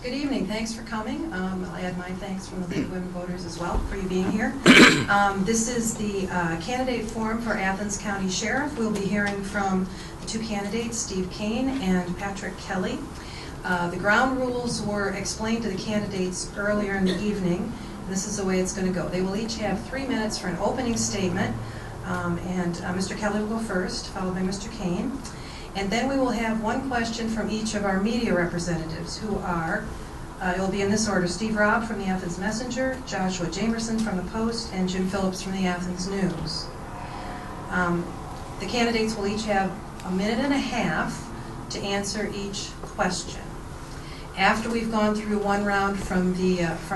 Good evening. Thanks for coming. I'll add my thanks from the League of Women Voters as well for you being here. This is the candidate forum for Athens County Sheriff. We'll be hearing from the two candidates, Steve Kane and Patrick Kelly. The ground rules were explained to the candidates earlier in the evening. This is the way it's going to go. They will each have 3 minutes for an opening statement, and Mr. Kelly will go first, followed by Mr. Kane. And then we will have one question from each of our media representatives, who are, it will be in this order, Steve Robb from the Athens Messenger, Joshua Jamerson from the Post, and Jim Phillips from the Athens News. The candidates will each have a minute and a half to answer each question. After we've gone through one round from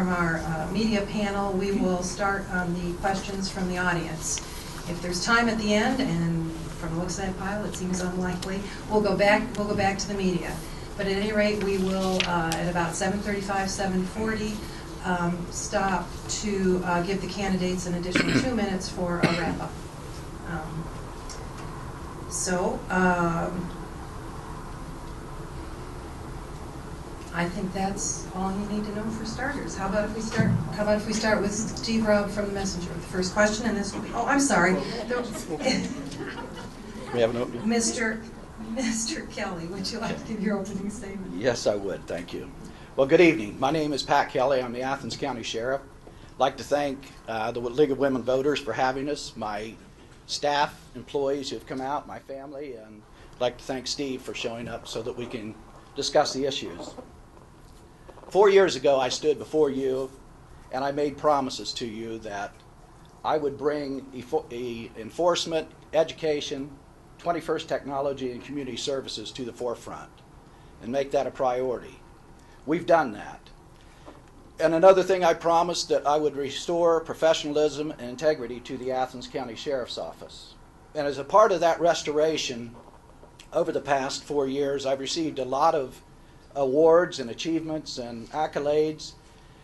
our media panel, we will start on the questions from the audience. If there's time at the end, and from the looks of that pile, it seems unlikely, we'll go back to the media. But at any rate, we will, at about 7:35, 7:40, stop to give the candidates an additional 2 minutes for a wrap-up. I think that's all you need to know for starters. How about if we start with Steve Robb from the Messenger with the first question, and this will be, oh, I'm sorry. We have an Mr. Kelly, would you like to give your opening statement? Yes, I would. Thank you. Well, good evening. My name is Pat Kelly. I'm the Athens County Sheriff. I'd like to thank the League of Women Voters for having us, my staff, employees who have come out, my family, and I'd like to thank Steve for showing up so that we can discuss the issues. 4 years ago, I stood before you and I made promises to you that I would bring enforcement, education, 21st technology, and community services to the forefront and make that a priority. We've done that. And another thing, I promised that I would restore professionalism and integrity to the Athens County Sheriff's Office. And as a part of that restoration, over the past 4 years, I've received a lot of awards and achievements and accolades,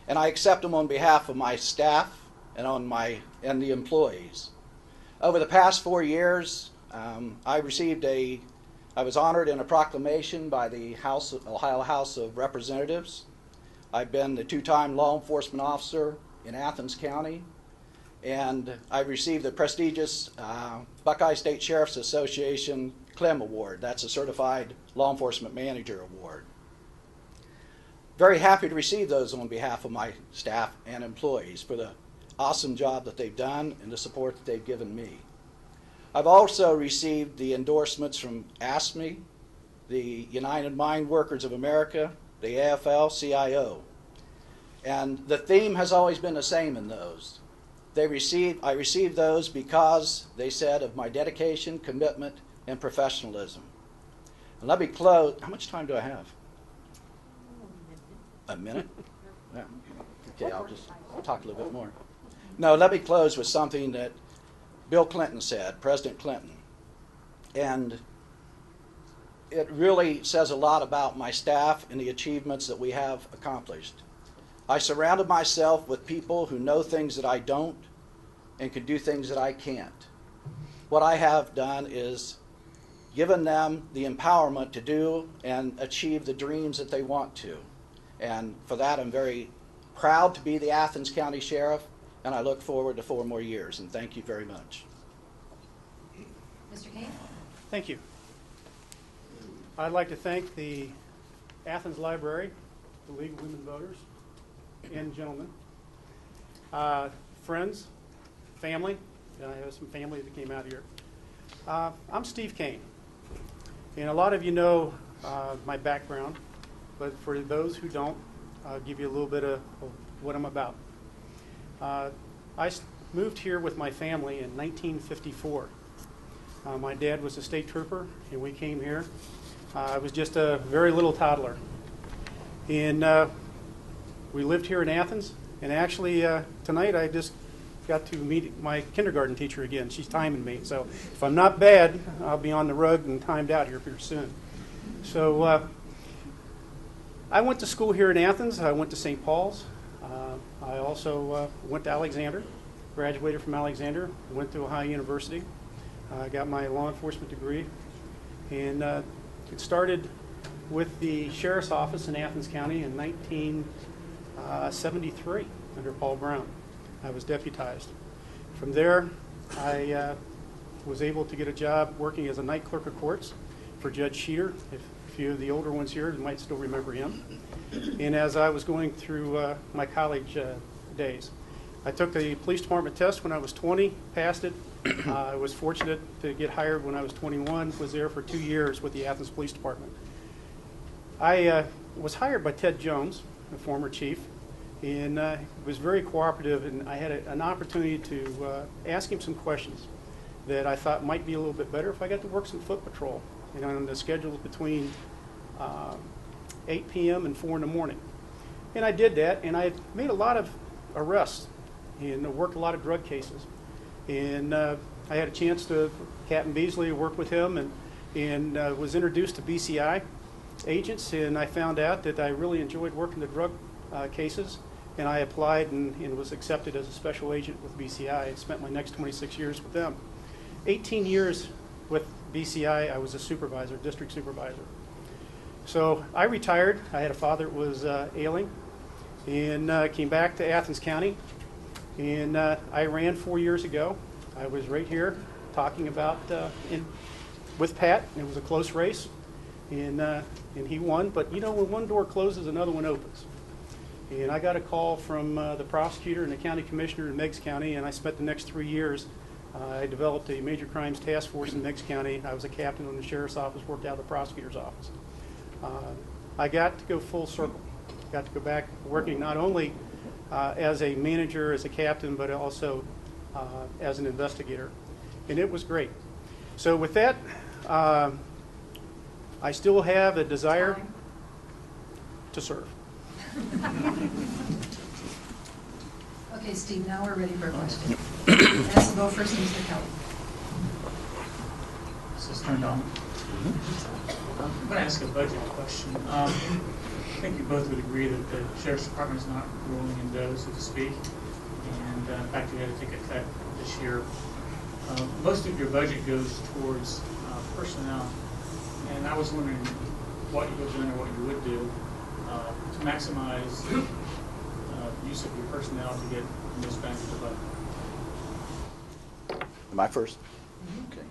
and I accept them on behalf of my staff and the employees. Over the past 4 years, I was honored in a proclamation by the Ohio House of Representatives. I've been the 2-time law enforcement officer in Athens County, and I received the prestigious Buckeye State Sheriff's Association CLEM Award. That's a Certified Law Enforcement Manager Award. Very happy to receive those on behalf of my staff and employees for the awesome job that they've done and the support that they've given me. I've also received the endorsements from ASME, the United Mine Workers of America, the AFL-CIO. And the theme has always been the same in those. I received those because they said of my dedication, commitment, and professionalism. And let me close. How much time do I have? A minute? Yeah. Okay, I'll just talk a little bit more. No, let me close with something that Bill Clinton said, President Clinton. And it really says a lot about my staff and the achievements that we have accomplished. I surrounded myself with people who know things that I don't and can do things that I can't. What I have done is given them the empowerment to do and achieve the dreams that they want to. And for that, I'm very proud to be the Athens County Sheriff, and I look forward to 4 more years, and thank you very much. Mr. Kane? Thank you. I'd like to thank the Athens Library, the League of Women Voters, and gentlemen, friends, family. I have some family that came out here. I'm Steve Kane, and a lot of you know my background, but for those who don't, I'll give you a little bit of what I'm about. I moved here with my family in 1954. My dad was a state trooper, and we came here. I was just a very little toddler. And we lived here in Athens, and actually tonight I just got to meet my kindergarten teacher again. She's timing me, so if I'm not bad, I'll be on the road and timed out here pretty soon. So I went to school here in Athens. I went to St. Paul's. I also went to Alexander, graduated from Alexander, went to Ohio University. I got my law enforcement degree, and it started with the Sheriff's Office in Athens County in 1973 under Paul Brown. I was deputized. From there, I was able to get a job working as a night clerk of courts for Judge Sheeter. If a few of the older ones here might still remember him. And as I was going through my college days, I took the police department test when I was 20, passed it. I was fortunate to get hired when I was 21, was there for 2 years with the Athens Police Department. I was hired by Ted Jones, the former chief, and was very cooperative, and I had an opportunity to ask him some questions that I thought might be a little bit better if I got to work some foot patrol, on the schedules between 8 p.m. and 4 in the morning. And I did that, and I made a lot of arrests and worked a lot of drug cases. And I had a chance to, Captain Beasley, work with him, and was introduced to BCI agents, and I found out that I really enjoyed working the drug cases, and I applied and was accepted as a special agent with BCI and spent my next 26 years with them. 18 years with BCI, I was a supervisor, district supervisor. So I retired. I had a father that was ailing, and came back to Athens County, and I ran 4 years ago. I was right here talking about with Pat, and it was a close race, and he won. But when one door closes, another one opens. And I got a call from the prosecutor and the county commissioner in Meigs County, and I spent the next 3 years. I developed a major crimes task force in Meigs County. I was a captain on the sheriff's office, worked out of the prosecutor's office. I got to go full circle. Got to go back working not only as a manager, as a captain, but also as an investigator. And it was great. So with that, I still have a desire to serve. Okay, Steve, now we're ready for a question. As will go first, Mr. Kelly. Is this turned on? I'm going to ask a budget question. I think you both would agree that the Sheriff's Department is not rolling in dough, so to speak, and in fact you had to take a cut this year. Most of your budget goes towards personnel, and I was wondering what you were doing or what you would do to maximize use of your personnel to get the most bang for the buck. Am I first? Okay.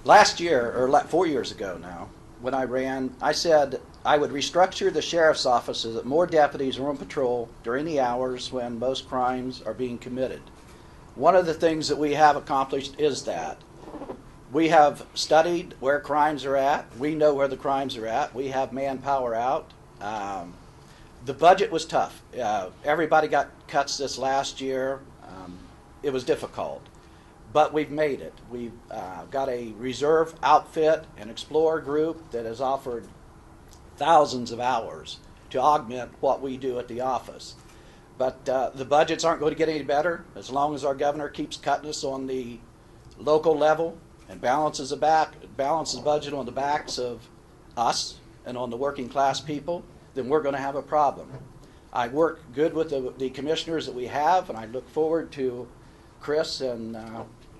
Last year, or 4 years ago now, when I ran, I said I would restructure the sheriff's office so that more deputies are on patrol during the hours when most crimes are being committed. One of the things that we have accomplished is that we have studied where crimes are at. We know where the crimes are at. We have manpower out. The budget was tough. Everybody got cuts this last year. It was difficult. But we've made it. We've got a reserve outfit, an explorer group that has offered thousands of hours to augment what we do at the office. But the budgets aren't going to get any better as long as our governor keeps cutting us on the local level and balances the budget on the backs of us and on the working class people. Then we're going to have a problem. I work good with the commissioners that we have, and I look forward to Chris and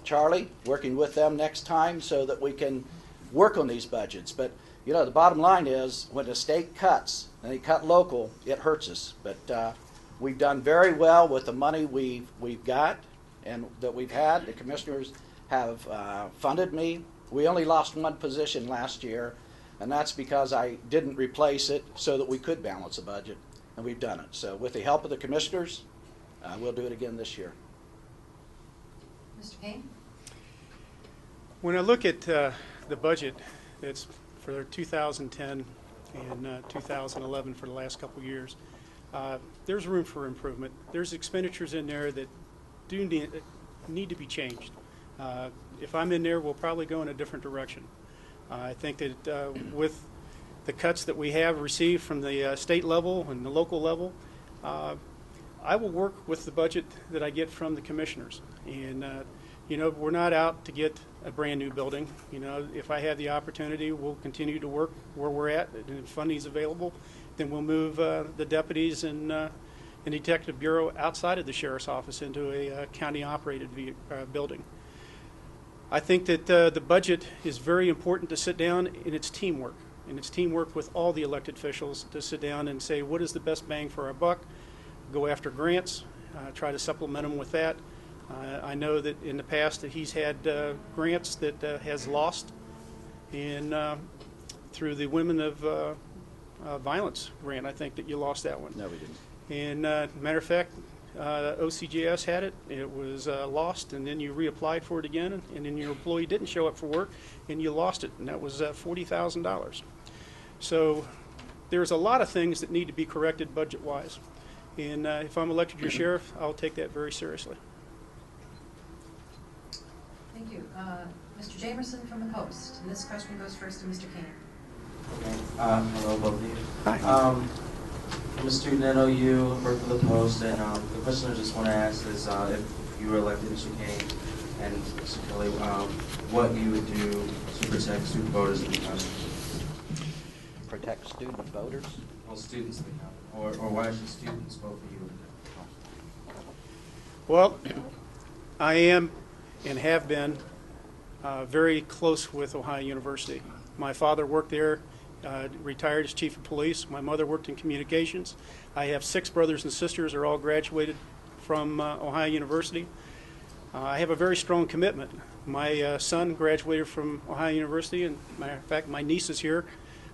Charlie working with them next time so that we can work on these budgets. But the bottom line is when the state cuts and they cut local, it hurts us. But we've done very well with the money we've got and that we've had. The commissioners have funded me. We only lost one position last year, and that's because I didn't replace it so that we could balance a budget, and we've done it. So with the help of the commissioners, we'll do it again this year. Mr. Payne? When I look at the budget that's for 2010 and 2011 for the last couple of years, there's room for improvement. There's expenditures in there that do need to be changed. If I'm in there, we'll probably go in a different direction. I think that with the cuts that we have received from the state level and the local level, I will work with the budget that I get from the commissioners. And we're not out to get a brand new building. If I have the opportunity, we'll continue to work where we're at, and if funding's available, then we'll move the deputies and detective bureau outside of the sheriff's office into a county-operated building. I think that the budget is very important to sit down, and it's teamwork. and its team worked with all the elected officials to sit down and say, what is the best bang for our buck? Go after grants, try to supplement them with that. I know that in the past that he's had grants that has lost through the Women of Violence grant. I think that you lost that one. No, we didn't. And matter of fact, OCGS had it. It was lost, and then you reapplied for it again, and then your employee didn't show up for work, and you lost it, and that was $40,000. So there's a lot of things that need to be corrected budget-wise. And if I'm elected your sheriff, I'll take that very seriously. Thank you. Mr. Jamerson from the Post. And this question goes first to Mr. Kane. Okay. Hello, both of you. Hi. I'm a student at OU, work for the Post, and the question I just want to ask is if you were elected, Mr. Kane and Mr. Kelly, what you would do to protect student voters in the county? Protect student voters? Well, students in the county. Or why should students vote for you? Well, I am and have been very close with Ohio University. My father worked there, retired as chief of police. My mother worked in communications. I have 6 brothers and sisters who are all graduated from Ohio University. I have a very strong commitment. My son graduated from Ohio University, and matter of fact, my niece is here.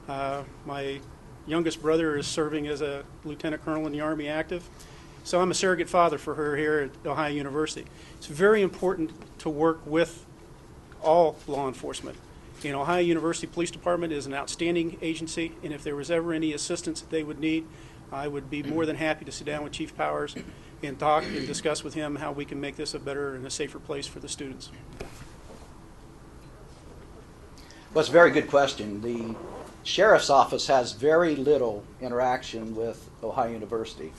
My youngest brother is serving as a lieutenant colonel in the Army active. So I'm a surrogate father for her here at Ohio University. It's very important to work with all law enforcement. And Ohio University Police Department is an outstanding agency, and if there was ever any assistance that they would need, I would be more than happy to sit down with Chief Powers and talk and discuss with him how we can make this a better and a safer place for the students. Well, it's a very good question. The sheriff's office has very little interaction with Ohio University.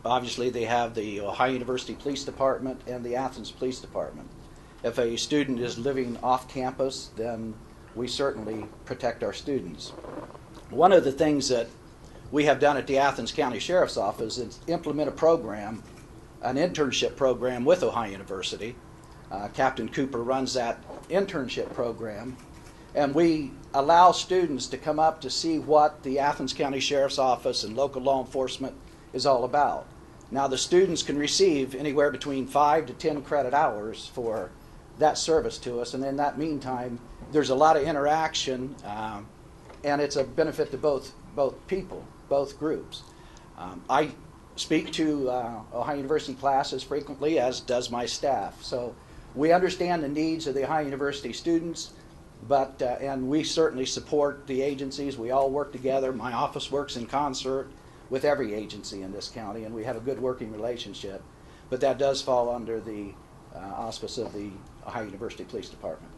Obviously, they have the Ohio University Police Department and the Athens Police Department. If a student is living off campus, then we certainly protect our students. One of the things that we have done at the Athens County Sheriff's Office is implement a program, an internship program with Ohio University. Captain Cooper runs that internship program, and we allow students to come up to see what the Athens County Sheriff's Office and local law enforcement is all about. Now, the students can receive anywhere between 5 to 10 credit hours for that service to us, and in that meantime, there's a lot of interaction, and it's a benefit to both people, both groups. I speak to Ohio University classes frequently, as does my staff. So we understand the needs of the Ohio University students, but and we certainly support the agencies. We all work together. My office works in concert with every agency in this county, and we have a good working relationship. But that does fall under the auspice of the Ohio University Police Department.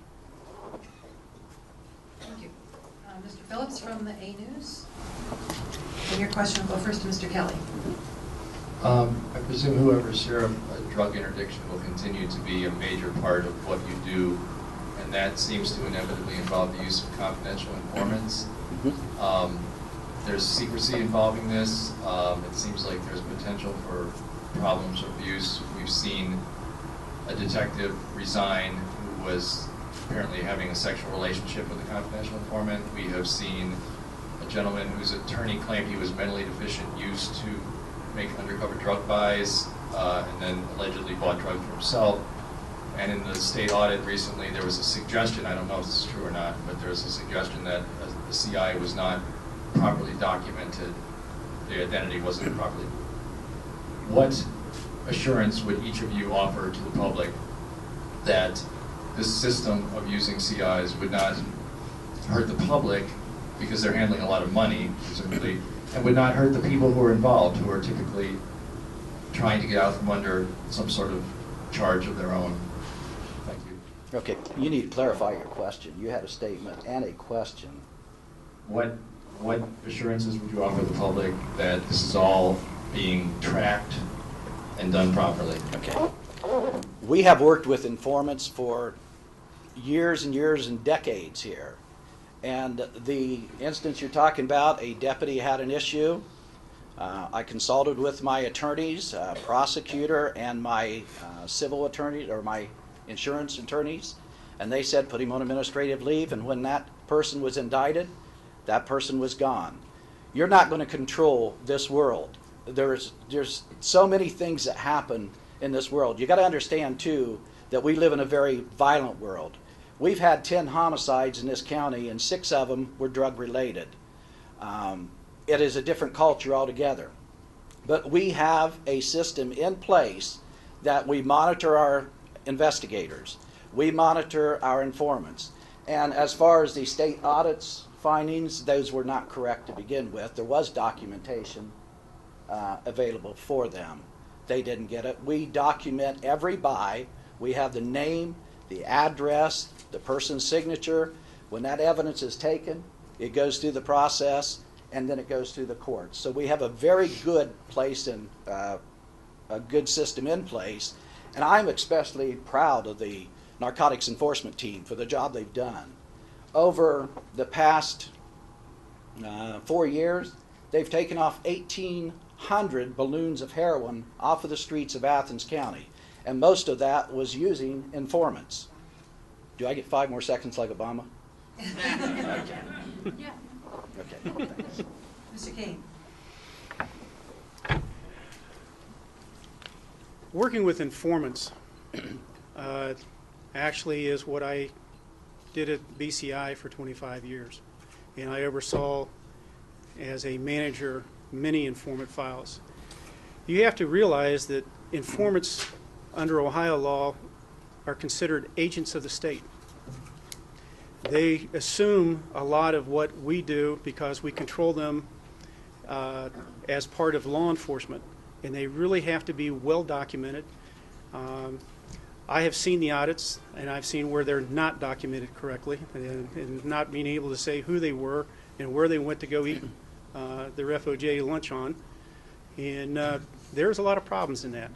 Thank you. Mr. Phillips from the A News. And your question will go first to Mr. Kelly. I presume whoever's sheriff, drug interdiction will continue to be a major part of what you do, and that seems to inevitably involve the use of confidential informants. There's secrecy involving this. It seems like there's potential for problems or abuse. We've seen a detective resign who was apparently having a sexual relationship with a confidential informant. We have seen a gentleman whose attorney claimed he was mentally deficient, used to make undercover drug buys, and then allegedly bought drugs for himself. And in the state audit recently, there was a suggestion, I don't know if this is true or not, but there was a suggestion that the CI was not properly documented, the identity wasn't properly. What assurance would each of you offer to the public that this system of using CIs would not hurt the public, because they're handling a lot of money, presumably, and would not hurt the people who are involved, who are typically trying to get out from under some sort of charge of their own? Thank you. Okay, you need to clarify your question. You had a statement and a question. What assurances would you offer the public that this is all being tracked and done properly? Okay. We have worked with informants for years and years and decades here. And the instance you're talking about, a deputy had an issue. I consulted with my attorneys, prosecutor, and my civil attorney, or my insurance attorneys, and they said put him on administrative leave. And when that person was indicted, that person was gone. You're not going to control this world. There's so many things that happen in this world. You got to understand too that we live in a very violent world. We've had 10 homicides in this county, and 6 of them were drug related. It is a different culture altogether. But we have a system in place that we monitor our investigators. We monitor our informants. And as far as the state audits findings, those were not correct to begin with. There was documentation available for them. They didn't get it. We document every buy. We have the name, the address, the person's signature. When that evidence is taken, it goes through the process, and then it goes through the courts. So we have a very good place and a good system in place. And I'm especially proud of the narcotics enforcement team for the job they've done. Over the past 4 years, they've taken off 1,800 balloons of heroin off of the streets of Athens County. And most of that was using informants. Do I get 5 more seconds like Obama? Okay. Yeah. Okay, thanks. Mr. Kane? Working with informants actually is what I did at BCI for 25 years. And I oversaw, as a manager, many informant files. You have to realize that informants under Ohio law are considered agents of the state. They assume a lot of what we do because we control them as part of law enforcement, and they really have to be well documented. I have seen the audits, and I've seen where they're not documented correctly, and not being able to say who they were and where they went to go eat their FOJ lunch on. And there's a lot of problems in that.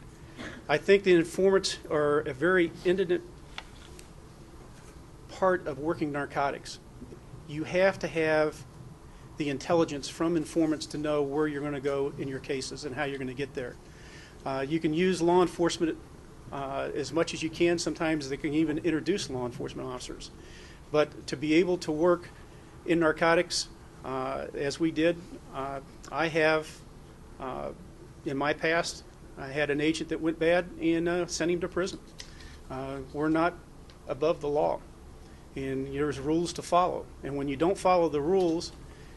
I think the informants are a very intimate part of working narcotics. You have to have the intelligence from informants to know where you're going to go in your cases and how you're going to get there. You can use law enforcement as much as you can. Sometimes they can even introduce law enforcement officers. But to be able to work in narcotics, as we did, I have, in my past, I had an agent that went bad and sent him to prison. We're not above the law, and there's rules to follow. And when you don't follow the rules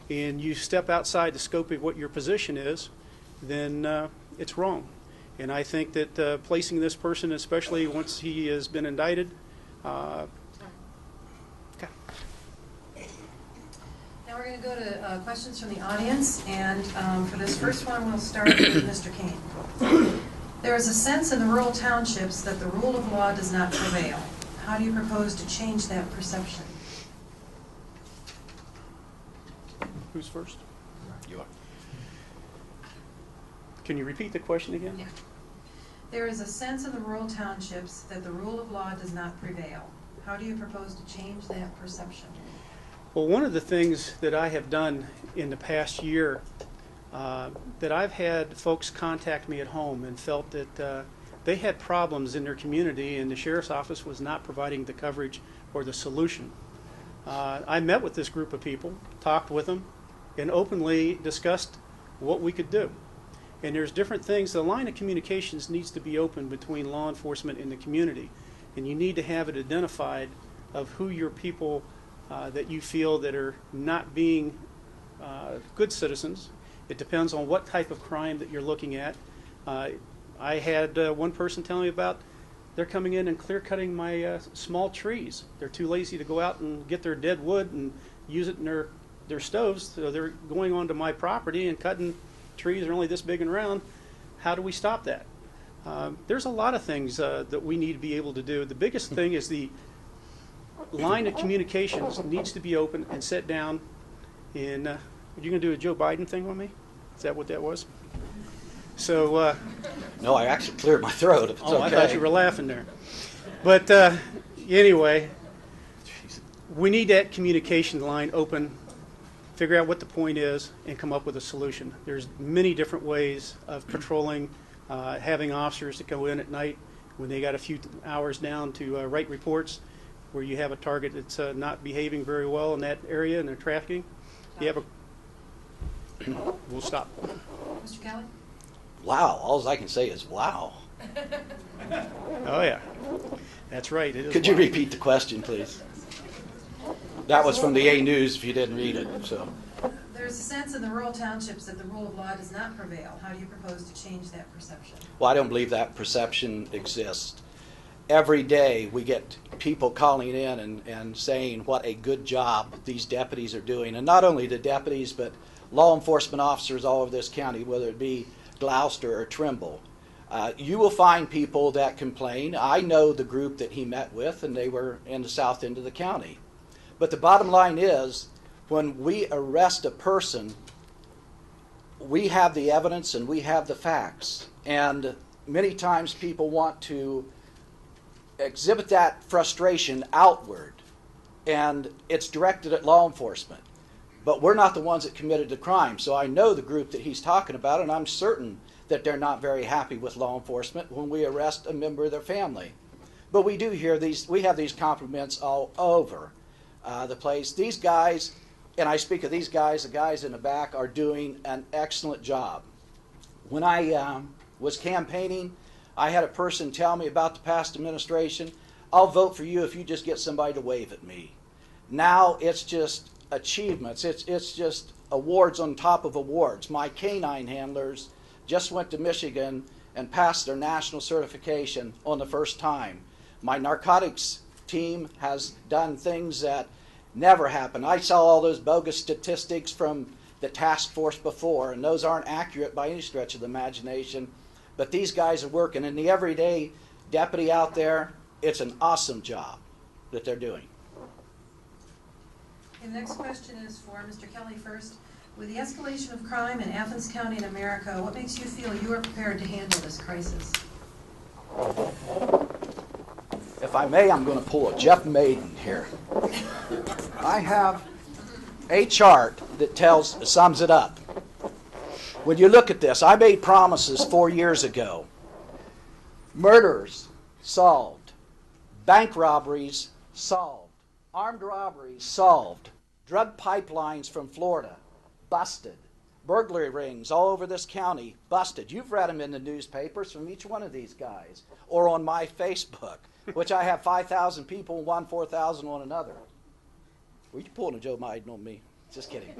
and you step outside the scope of what your position is, then it's wrong. And I think that placing this person, especially once he has been indicted, okay. Now we're going to go to questions from the audience, and for this first one, we'll start with Mr. Kane. There is a sense in the rural townships that the rule of law does not prevail. How do you propose to change that perception? Who's first? You are. Can you repeat the question again? Yeah. There is a sense in the rural townships that the rule of law does not prevail. How do you propose to change that perception? Well, one of the things that I have done in the past year, that I've had folks contact me at home and felt that they had problems in their community and the sheriff's office was not providing the coverage or the solution. I met with this group of people, talked with them, and openly discussed what we could do. And there's different things. The line of communications needs to be open between law enforcement and the community. And you need to have it identified of who your people that you feel that are not being good citizens. It depends on what type of crime that you're looking at. I had one person tell me about they're coming in and clear cutting my small trees. They're too lazy to go out and get their dead wood and use it in their stoves, so they're going onto my property and cutting trees that are only this big and round. How do we stop that? There's a lot of things that we need to be able to do. The biggest thing is the line of communications needs to be open and set down. And are you going to do a Joe Biden thing with me? Is that what that was? So. No, I actually cleared my throat. If it's Oh, okay. I thought you were laughing there. But anyway, we need that communication line open, figure out what the point is, and come up with a solution. There's many different ways of patrolling, having officers that go in at night when they got a few hours down to write reports where you have a target that's not behaving very well in that area and they're trafficking. You have a... We'll stop. Mr. Kelly? Wow, all I can say is wow. Oh, yeah. That's right. It is Could you wild. repeat the question, please? That was from the A News if you didn't read it. So, There's a sense in the rural townships that the rule of law does not prevail. How do you propose to change that perception? well, I don't believe that perception exists. Every day we get people calling in and saying what a good job these deputies are doing. And not only the deputies, but law enforcement officers all over this county, whether it be Gloucester or Trimble. You will find people that complain. I know the group that he met with, and they were in the south end of the county. But the bottom line is, when we arrest a person, we have the evidence and we have the facts. And many times people want to exhibit that frustration outward, and it's directed at law enforcement. But we're not the ones that committed the crime. So I know the group that he's talking about, and I'm certain that they're not very happy with law enforcement when we arrest a member of their family. But we do hear these, we have these compliments all over the place. These guys, and I speak of these guys, the guys in the back are doing an excellent job. When I was campaigning, I had a person tell me about the past administration, I'll vote for you if you just get somebody to wave at me. Now it's just achievements. It's just awards on top of awards. My canine handlers just went to Michigan and passed their national certification on the first time. My narcotics team has done things that never happened. I saw all those bogus statistics from the task force before, and those aren't accurate by any stretch of the imagination. But these guys are working, and the everyday deputy out there, it's an awesome job that they're doing. Okay, the next question is for Mr. Kelly first. With the escalation of crime in Athens County and America, what makes you feel you are prepared to handle this crisis? If I may, I'm going to pull a Jeff Maiden here. I have a chart that sums it up. When you look at this, I made promises 4 years ago. Murders solved. Bank robberies solved. Armed robberies solved. Drug pipelines from Florida busted. Burglary rings all over this county busted. You've read them in the newspapers from each one of these guys, or on my Facebook, which I have 5,000 people on one, 4,000 on another. Were you pulling a Joe Biden on me? Just kidding.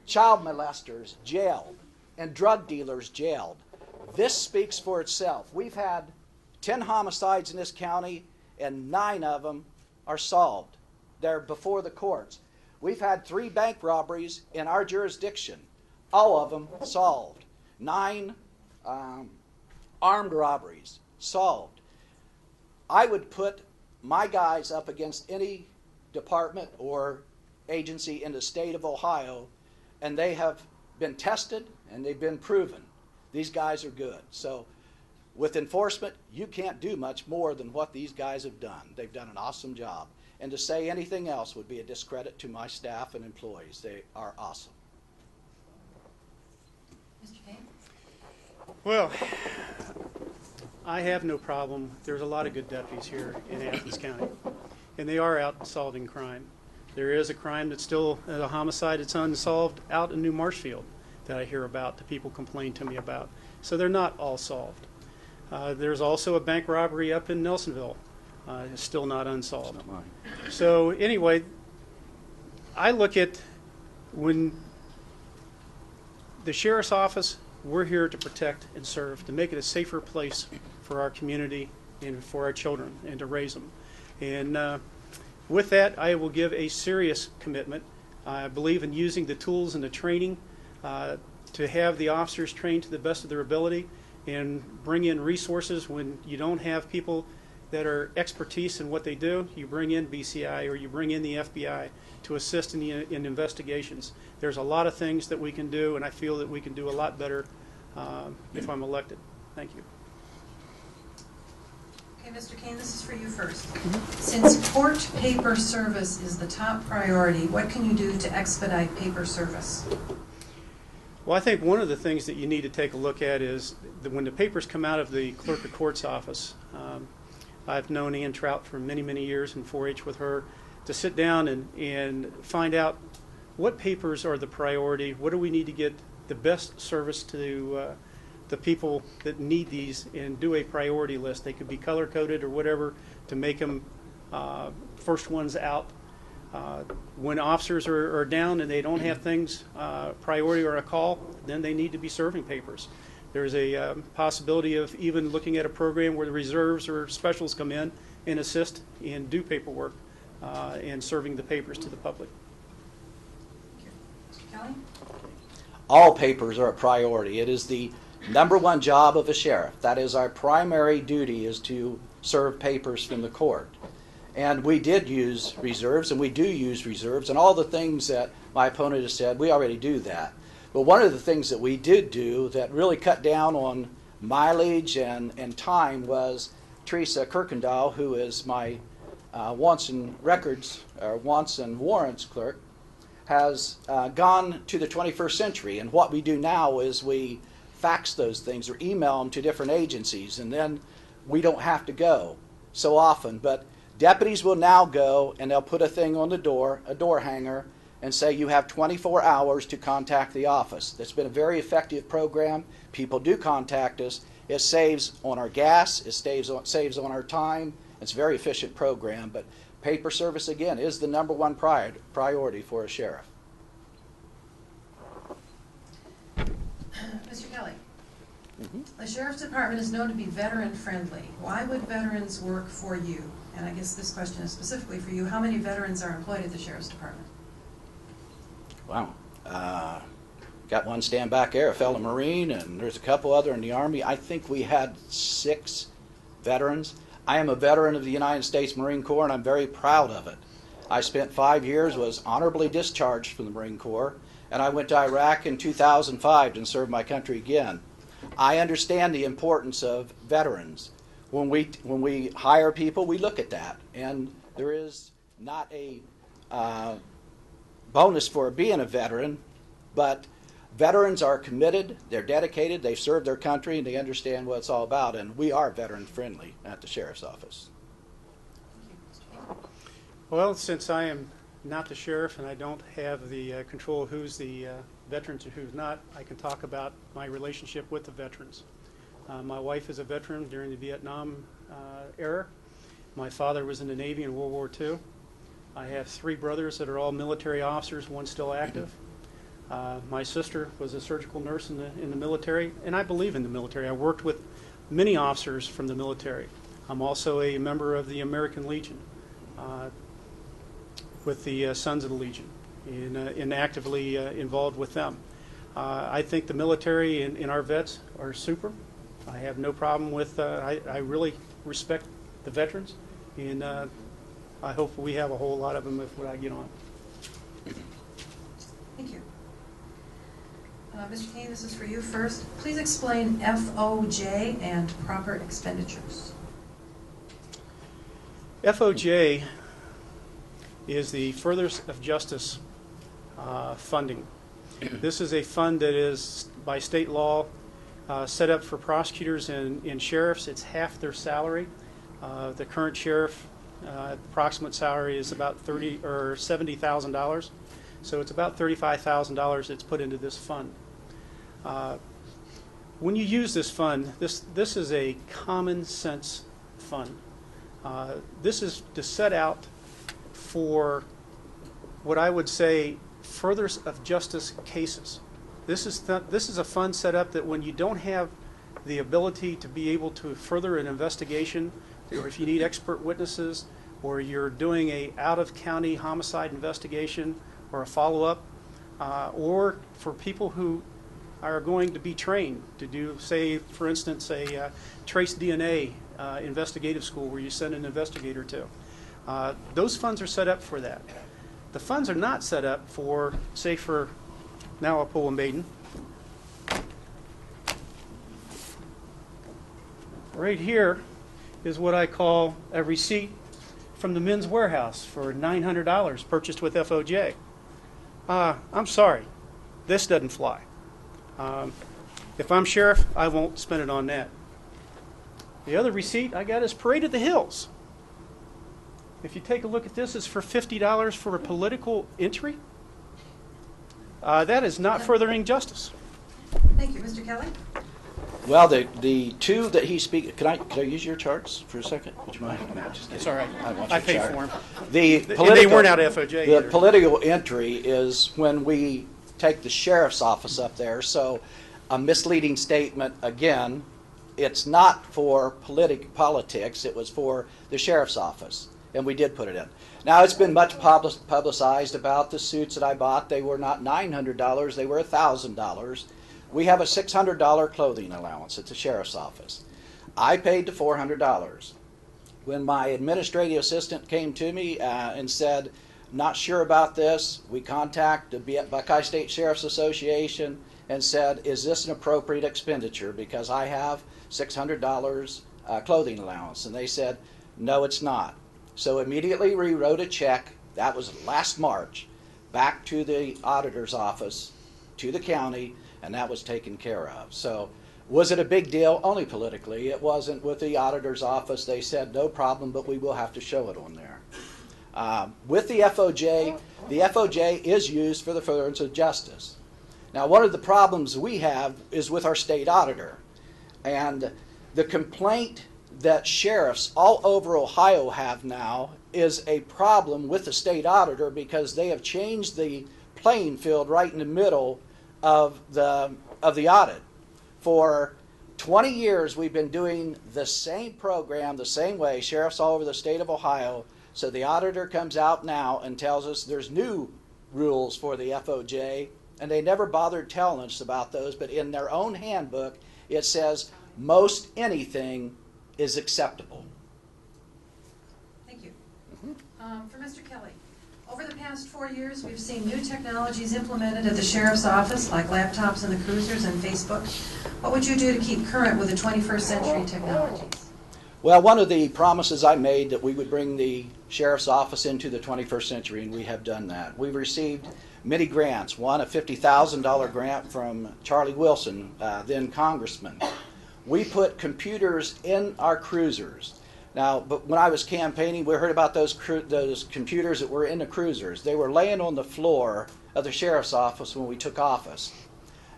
Child molesters jailed and drug dealers jailed. This speaks for itself. We've had 10 homicides in this county, and 9 of them are solved. They're before the courts. We've had 3 bank robberies in our jurisdiction, all of them solved. 9 armed robberies solved. I would put my guys up against any department or agency in the state of Ohio, and they have been tested and they've been proven. These guys are good. So with enforcement, you can't do much more than what these guys have done. They've done an awesome job. And to say anything else would be a discredit to my staff and employees. They are awesome. Mr. Kane? Well, I have no problem. There's a lot of good deputies here in Athens County, and they are out solving crime. There is a crime that's still a homicide that's unsolved out in New Marshfield that I hear about, that people complain to me about. So they're not all solved. There's also a bank robbery up in Nelsonville. It's still not unsolved. Not mine. So anyway, I look at when the sheriff's office, we're here to protect and serve, to make it a safer place for our community and for our children and to raise them. And with that, I will give a serious commitment. I believe in using the tools and the training to have the officers trained to the best of their ability and bring in resources when you don't have people that are expertise in what they do. You bring in BCI or you bring in the FBI to assist in investigations. There's a lot of things that we can do, and I feel that we can do a lot better if I'm elected. Thank you. Okay, Mr. Kane, this is for you first. Since court paper service is the top priority, what can you do to expedite paper service? Well, I think one of the things that you need to take a look at is that when the papers come out of the clerk of court's office, I've known Ann Trout for many, many years in 4-H with her, to sit down and find out what papers are the priority? What do we need to get the best service to the people that need these, and do a priority list? They could be color-coded or whatever to make them first ones out. When officers are down and they don't have things, priority or a call, then they need to be serving papers. There's a possibility of even looking at a program where the reserves or specials come in and assist and do paperwork and serving the papers to the public. Mr. Kelly? All papers are a priority. It is the #1 job of a sheriff. That is our primary duty, is to serve papers from the court. And we did use reserves, and we do use reserves, and all the things that my opponent has said, we already do that. But one of the things that we did do that really cut down on mileage and time was Teresa Kirkendall, who is my wants and warrants clerk, has gone to the 21st century. And what we do now is we fax those things or email them to different agencies, and then we don't have to go so often. But deputies will now go and they'll put a thing on the door, a door hanger, and say you have 24 hours to contact the office. That's been a very effective program. People do contact us. It saves on our gas. It saves on our time. It's a very efficient program. But paper service, again, is the #1 priority for a sheriff. Mr. Kelly? The Sheriff's Department is known to be veteran-friendly. Why would veterans work for you? And I guess this question is specifically for you. How many veterans are employed at the Sheriff's Department? Wow. Got one stand back there, a fellow Marine, and there's a couple other in the Army. I think we had 6 veterans. I am a veteran of the United States Marine Corps, and I'm very proud of it. I spent 5 years, was honorably discharged from the Marine Corps, and I went to Iraq in 2005 and served my country again. I understand the importance of veterans. When we hire people, we look at that, and there is not a bonus for being a veteran, but veterans are committed, they're dedicated, they've served their country, and they understand what it's all about, and we are veteran friendly at the Sheriff's Office. Well, since I am not the sheriff and I don't have the control of who's the veterans and who's not, I can talk about my relationship with the veterans. My wife is a veteran during the Vietnam era. My father was in the Navy in World War II. I have 3 brothers that are all military officers, one still active. My sister was a surgical nurse in the military, and I believe in the military. I worked with many officers from the military. I'm also a member of the American Legion with the Sons of the Legion, and actively involved with them. I think the military and our vets are super. I have no problem with, I really respect the veterans, and I hope we have a whole lot of them when I get on. Thank you. Mr. Kane, this is for you first. Please explain FOJ and proper expenditures. FOJ is the Furtherance of Justice funding. This is a fund that is, by state law, set up for prosecutors and sheriffs. It's half their salary. The current sheriff, approximate salary is about $70,000. So it's about $35,000 that's put into this fund. When you use this fund, this is a common sense fund. This is to set out for what I would say furtherance of justice cases. This is a fund set up that when you don't have the ability to be able to further an investigation, or if you need expert witnesses, or you're doing a out-of-county homicide investigation or a follow-up, or for people who are going to be trained to do, say, for instance, a trace DNA investigative school where you send an investigator to. Those funds are set up for that. The funds are not set up for, say, for, now I'll pull a maiden. Right here is what I call a receipt from the Men's Warehouse for $900 purchased with FOJ. I'm sorry, this doesn't fly. If I'm sheriff, I won't spend it on that. The other receipt I got is Parade of the Hills. If you take a look at this, it's for $50 for a political entry. That is not furthering justice. Thank you. Mr. Kelly? Well, the two that he speaks, can I use your charts for a second? Would you mind? No, just kidding. It's all right. want I your paid chart. for them. The And they political- weren't out of FOJ The either. political entry is when we take the sheriff's office up there. So a misleading statement, again, it's not for politics. It was for the sheriff's office, and we did put it in. Now, it's been much publicized about the suits that I bought. They were not $900. They were $1,000. We have a $600 clothing allowance at the sheriff's office. I paid the $400. When my administrative assistant came to me and said, not sure about this, we contacted the Buckeye State Sheriff's Association and said, is this an appropriate expenditure? Because I have $600 clothing allowance. And they said, no, it's not. So immediately we wrote a check, that was last March, back to the auditor's office, to the county, and that was taken care of. So was it a big deal? Only politically. It wasn't with the auditor's office. They said, no problem, but we will have to show it on there. With the FOJ is used for the furtherance of justice. Now, one of the problems we have is with our state auditor. And the complaint that sheriffs all over Ohio have now is a problem with the state auditor because they have changed the playing field right in the middle of the audit. For 20 years, we've been doing the same program the same way, sheriffs all over the state of Ohio. So the auditor comes out now and tells us there's new rules for the FOJ, and they never bothered telling us about those, but in their own handbook, it says most anything is acceptable. Thank you. For Mr. Kelly, over the past 4 years, we've seen new technologies implemented at the sheriff's office, like laptops in the cruisers and Facebook. What would you do to keep current with the 21st century technologies? Well, one of the promises I made that we would bring the sheriff's office into the 21st century, and we have done that. We've received many grants. One, a $50,000 grant from Charlie Wilson, then congressman. We put computers in our cruisers. Now, but when I was campaigning, we heard about those computers that were in the cruisers. They were laying on the floor of the sheriff's office when we took office.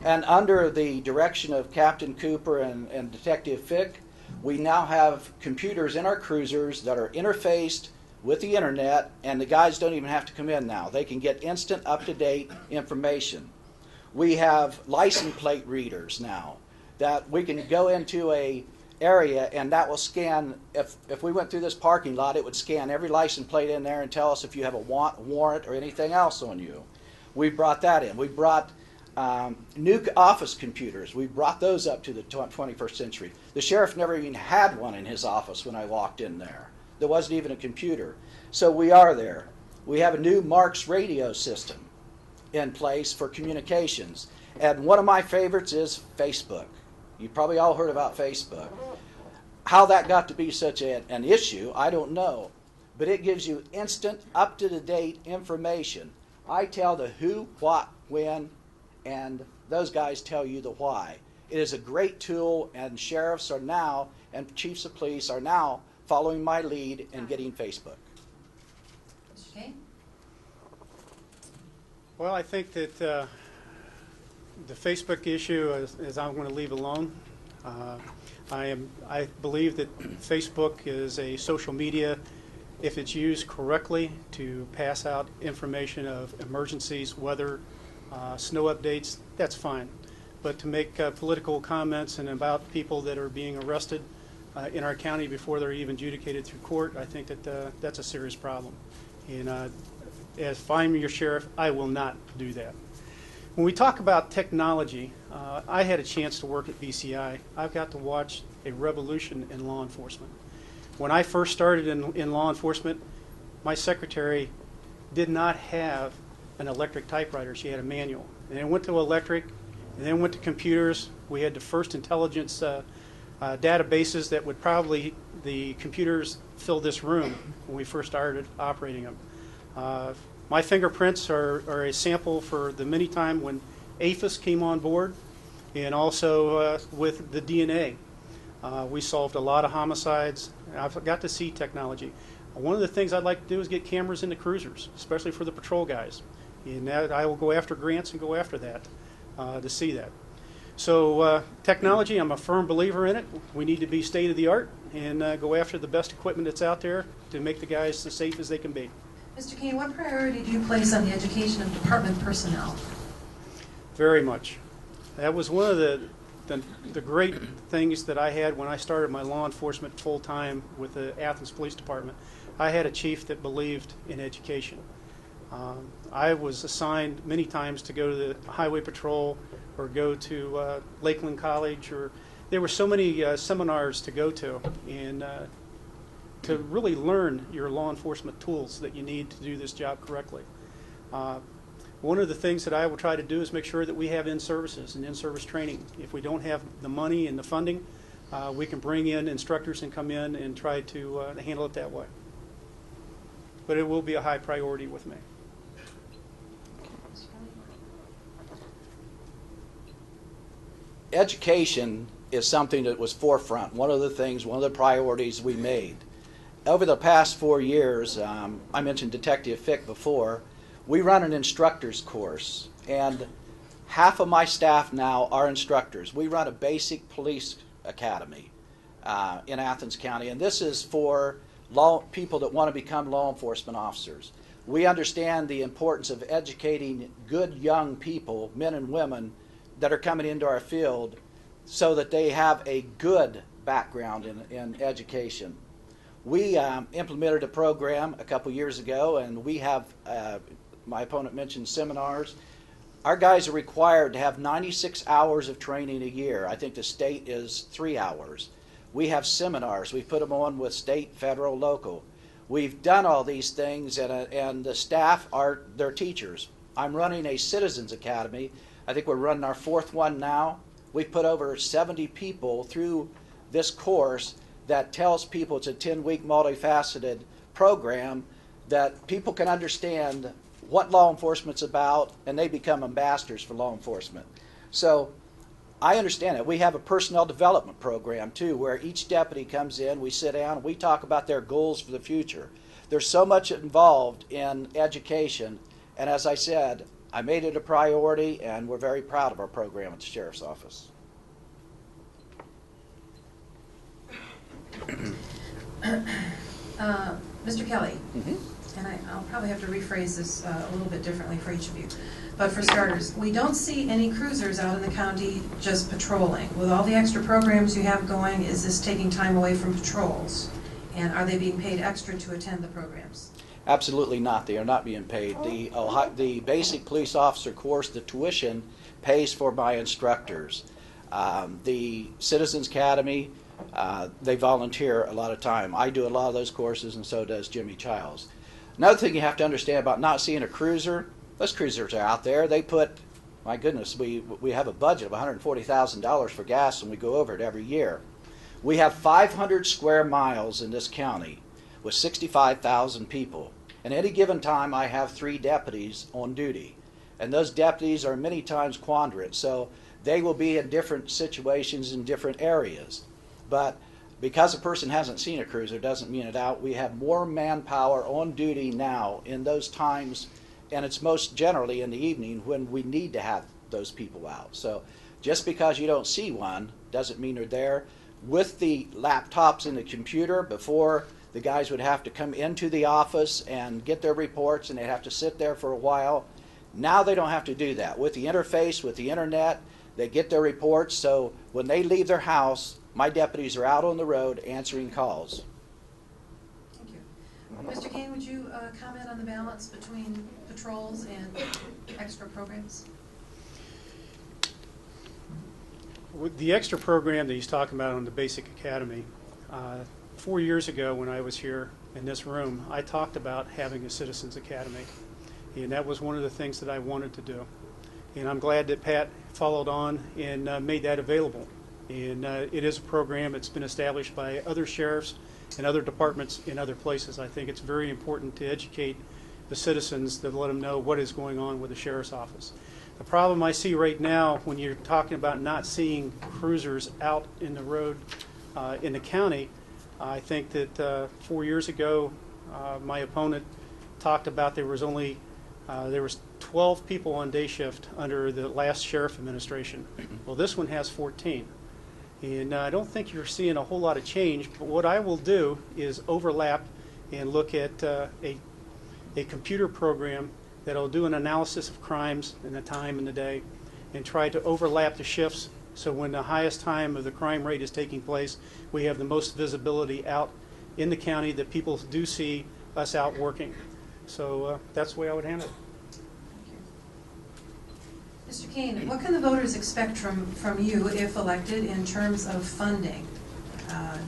And under the direction of Captain Cooper and Detective Fick, we now have computers in our cruisers that are interfaced with the internet, and the guys don't even have to come in now. They can get instant, up-to-date information. We have license plate readers now that we can go into a area and that will scan. If we went through this parking lot, it would scan every license plate in there and tell us if you have a warrant or anything else on you. We brought that in. We brought new office computers. We brought those up to the 21st century. The sheriff never even had one in his office when I walked in there. There wasn't even a computer. So we are there. We have a new Marks radio system in place for communications. And one of my favorites is Facebook. You probably all heard about Facebook. How that got to be such an issue, I don't know. But it gives you instant, up-to-the-date information. I tell the who, what, when, and those guys tell you the why. It is a great tool, and sheriffs are now, and chiefs of police are now following my lead and getting Facebook. Mr. Kane? Well, I think that the Facebook issue is I'm going to leave alone. I believe that Facebook is a social media, if it's used correctly, to pass out information of emergencies, weather, snow updates, that's fine. But to make political comments and about people that are being arrested in our county before they're even adjudicated through court, I think that that's a serious problem. And as find me your sheriff, I will not do that. When we talk about technology, I had a chance to work at BCI. I've got to watch a revolution in law enforcement. When I first started in law enforcement, my secretary did not have an electric typewriter. She had a manual. And then went to electric, and then went to computers. We had the first intelligence databases that would probably, the computers fill this room when we first started operating them. My fingerprints are a sample for the many time when APHIS came on board, and also with the DNA. We solved a lot of homicides. I've got to see technology. One of the things I'd like to do is get cameras in the cruisers, especially for the patrol guys. And that I will go after grants and go after that to see that. So technology, I'm a firm believer in it. We need to be state of the art and go after the best equipment that's out there to make the guys as safe as they can be. Mr. Kane, what priority do you place on the education of department personnel? Very much. That was one of the great things that I had when I started my law enforcement full-time with the Athens Police Department. I had a chief that believed in education. I was assigned many times to go to the highway patrol or go to Lakeland College, or there were so many seminars to go to and to really learn your law enforcement tools that you need to do this job correctly. One of the things that I will try to do is make sure that we have in-services and in-service training. If we don't have the money and the funding, we can bring in instructors and come in and try to handle it that way. But it will be a high priority with me. Education is something that was forefront. One of the priorities we made. Over the past 4 years, I mentioned Detective Fick before, we run an instructor's course, and half of my staff now are instructors. We run a basic police academy in Athens County, and this is for people that want to become law enforcement officers. We understand the importance of educating good young people, men and women, that are coming into our field so that they have a good background in education. We implemented a program a couple years ago, and we have, my opponent mentioned seminars. Our guys are required to have 96 hours of training a year. I think the state is 3 hours. We have seminars. We put them on with state, federal, local. We've done all these things, and the staff are their teachers. I'm running a Citizens Academy. I think we're running our 4th one now. We've put over 70 people through this course that tells people it's a 10-week multifaceted program that people can understand what law enforcement's about, and they become ambassadors for law enforcement. So I understand it. We have a personnel development program too, where each deputy comes in, we sit down, and we talk about their goals for the future. There's so much involved in education, and as I said, I made it a priority, and we're very proud of our program at the Sheriff's Office. Mr. Kelly, and I'll probably have to rephrase this a little bit differently for each of you. But for starters, we don't see any cruisers out in the county just patrolling. With all the extra programs you have going, is this taking time away from patrols? And are they being paid extra to attend the programs? Absolutely not. They are not being paid. The basic police officer course, the tuition pays for my instructors. The Citizens Academy, they volunteer a lot of time. I do a lot of those courses, and so does Jimmy Childs. Another thing you have to understand about not seeing a cruiser, those cruisers are out there. They put, my goodness, we have a budget of $140,000 for gas, and we go over it every year. We have 500 square miles in this county with 65,000 people. And at any given time, I have 3 deputies on duty. And those deputies are many times quadrant, so they will be in different situations in different areas. But because a person hasn't seen a cruiser doesn't mean it out. We have more manpower on duty now in those times, and it's most generally in the evening when we need to have those people out. So just because you don't see one doesn't mean they're there. With the laptops and the computer, before the guys would have to come into the office and get their reports, and they'd have to sit there for a while. Now they don't have to do that. With the interface, with the internet, they get their reports, so when they leave their house, my deputies are out on the road answering calls. Thank you. Mr. Kane, would you comment on the balance between patrols and extra programs? With the extra program that he's talking about on the Basic Academy, 4 years ago when I was here in this room, I talked about having a Citizens Academy, and that was one of the things that I wanted to do. And I'm glad that Pat followed on and made that available. And it is a program that's been established by other sheriffs and other departments in other places. I think it's very important to educate the citizens to let them know what is going on with the sheriff's office. The problem I see right now when you're talking about not seeing cruisers out in the road in the county, I think that 4 years ago my opponent talked about there was only There was 12 people on day shift under the last sheriff administration. Well, this one has 14. And I don't think you're seeing a whole lot of change, but what I will do is overlap and look at a computer program that will do an analysis of crimes and the time and the day and try to overlap the shifts so when the highest time of the crime rate is taking place, we have the most visibility out in the county that people do see us out working. So that's the way I would handle it. Mr. Kane, what can the voters expect from you if elected in terms of funding,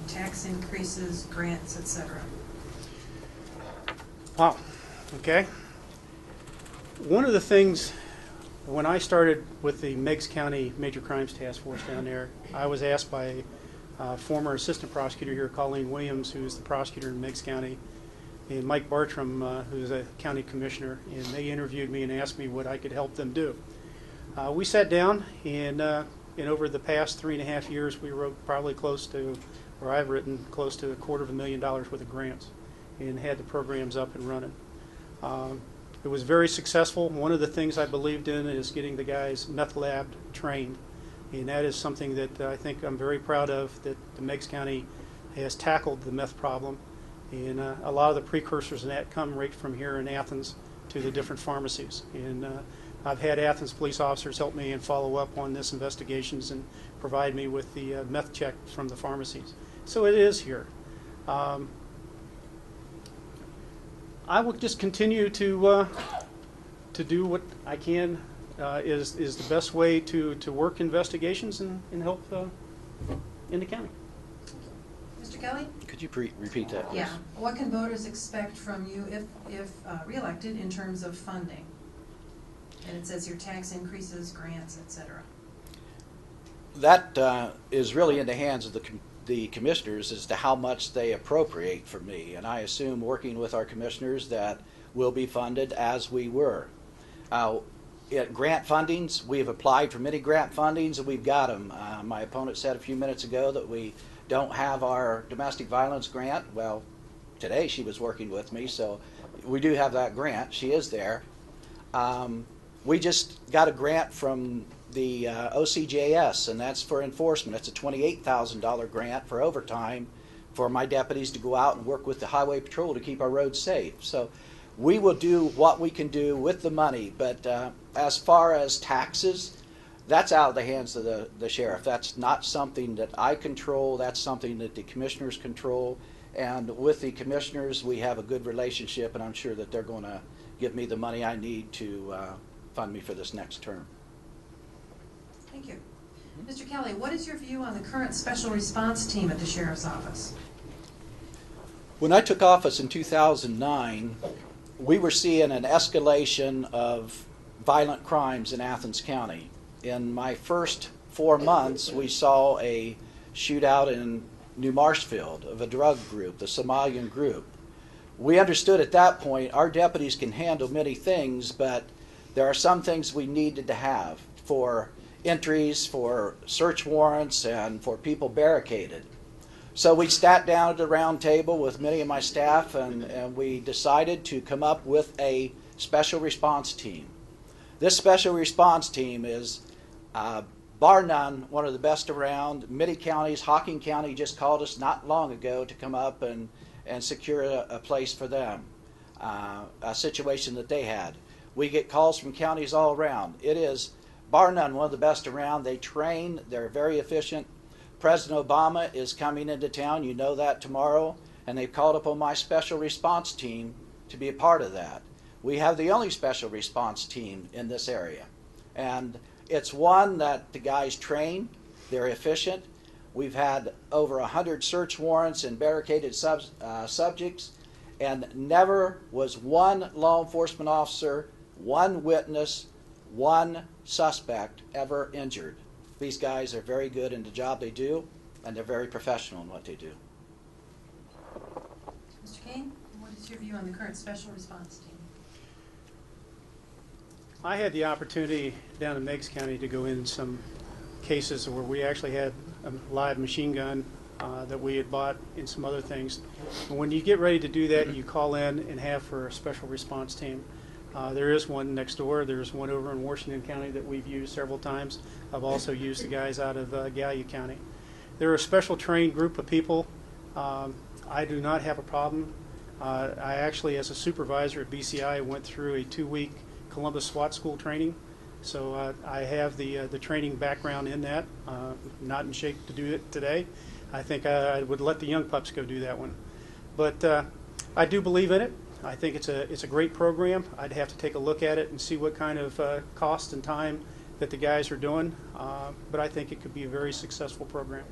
tax increases, grants, etc.? Wow. Okay. One of the things, when I started with the Meigs County Major Crimes Task Force down there, I was asked by a former assistant prosecutor here, Colleen Williams, who's the prosecutor in Meigs County, and Mike Bartram, who's a county commissioner, and they interviewed me and asked me what I could help them do. We sat down, and over the past 3.5 years, we wrote probably close to, or I've written close to $250,000 worth of grants and had the programs up and running. It was very successful. One of the things I believed in is getting the guys meth lab trained, and that is something that I think I'm very proud of, that the Meigs County has tackled the meth problem, and a lot of the precursors in that come right from here in Athens to the different pharmacies. And I've had Athens police officers help me and follow up on this investigations and provide me with the meth check from the pharmacies. So it is here. I will just continue to do what I can is the best way to work investigations and help in the county. Mr. Kelly? Could you repeat that, please? Yeah. What can voters expect from you if reelected in terms of funding? And it says your tax increases, grants, etc. That is really in the hands of the commissioners as to how much they appropriate for me, and I assume working with our commissioners that will be funded as we were. Grant fundings, we've applied for many grant fundings and we've got them. My opponent said a few minutes ago that we don't have our domestic violence grant. Well, today she was working with me, so we do have that grant. She is there. We just got a grant from the OCJS, and that's for enforcement. It's a $28,000 grant for overtime for my deputies to go out and work with the highway patrol to keep our roads safe. So we will do what we can do with the money, but as far as taxes, that's out of the hands of the sheriff. That's not something that I control. That's something that the commissioners control. And with the commissioners, we have a good relationship, and I'm sure that they're going to give me the money I need to fund me for this next term. Thank you. Mr. Kelly, what is your view on the current special response team at the Sheriff's Office? When I took office in 2009, we were seeing an escalation of violent crimes in Athens County. In my first 4 months, we saw a shootout in New Marshfield of a drug group, the Somalian group. We understood at that point our deputies can handle many things, but there are some things we needed to have for entries, for search warrants, and for people barricaded. So we sat down at the round table with many of my staff, and we decided to come up with a special response team. This special response team is, bar none, one of the best around. Many counties, Hocking County just called us not long ago to come up and secure a place for them, a situation that they had. We get calls from counties all around. It is, bar none, one of the best around. They train, they're very efficient. President Obama is coming into town, you know that, tomorrow, and they've called upon my special response team to be a part of that. We have the only special response team in this area, and it's one that the guys train, they're efficient. We've had over 100 search warrants and barricaded subjects, and never was one law enforcement officer, one witness, one suspect ever injured. These guys are very good in the job they do, and they're very professional in what they do. Mr. Kane, what is your view on the current special response team? I had the opportunity down in Meigs County to go in some cases where we actually had a live machine gun that we had bought and some other things. And when you get ready to do that, you call in and have for a special response team. There is one next door. There's one over in Washington County that we've used several times. I've also used the guys out of Gallia County. They're a special trained group of people. I do not have a problem. I actually, as a supervisor at BCI, went through a 2-week Columbus SWAT school training. So I have the training background in that. Not in shape to do it today. I think I would let the young pups go do that one. But I do believe in it. I think it's a great program. I'd have to take a look at it and see what kind of cost and time that the guys are doing. But I think it could be a very successful program.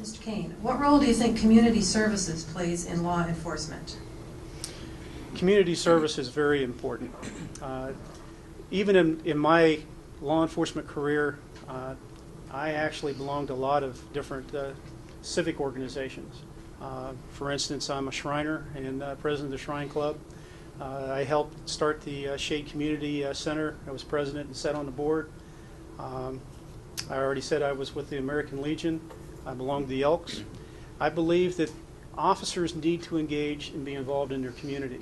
Mr. Kane, what role do you think community services plays in law enforcement? Community service is very important. Even in my law enforcement career, I actually belong to a lot of different civic organizations. For instance, I'm a Shriner and president of the Shrine Club. I helped start the Shade Community Center. I was president and sat on the board. I already said I was with the American Legion. I belong to the Elks. I believe that officers need to engage and be involved in their community.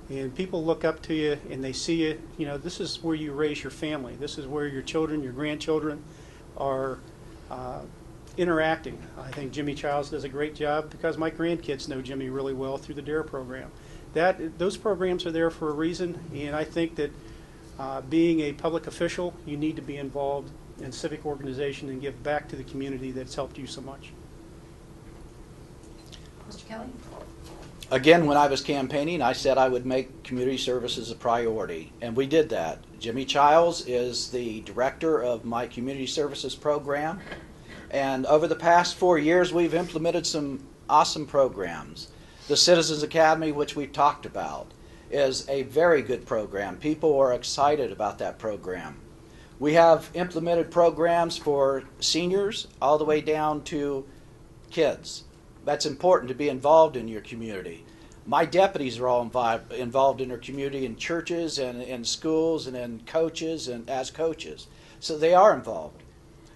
And people look up to you and they see you, you know, this is where you raise your family. This is where your children, your grandchildren are interacting. I think Jimmy Childs does a great job because my grandkids know Jimmy really well through the DARE program. Those programs are there for a reason, and I think that being a public official, you need to be involved in civic organization and give back to the community that's helped you so much. Mr. Kelly? Again, when I was campaigning, I said I would make community services a priority, and we did that. Jimmy Childs is the director of my community services program, and over the past 4 years, we've implemented some awesome programs. The Citizens Academy, which we've talked about, is a very good program. People are excited about that program. We have implemented programs for seniors all the way down to kids. That's important to be involved in your community. My deputies are all involved in their community in churches and in schools and in coaches and as coaches. So they are involved.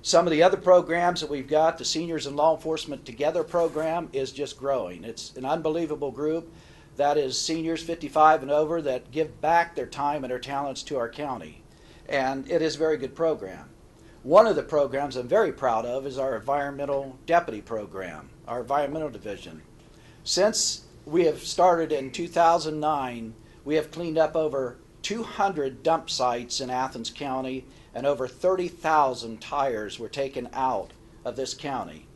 Some of the other programs that we've got, the Seniors and Law Enforcement Together program, is just growing. It's an unbelievable group. That is seniors 55 and over that give back their time and their talents to our county. And it is a very good program. One of the programs I'm very proud of is our Environmental Deputy Program, our Environmental Division. Since we have started in 2009, we have cleaned up over 200 dump sites in Athens County, and over 30,000 tires were taken out of this county.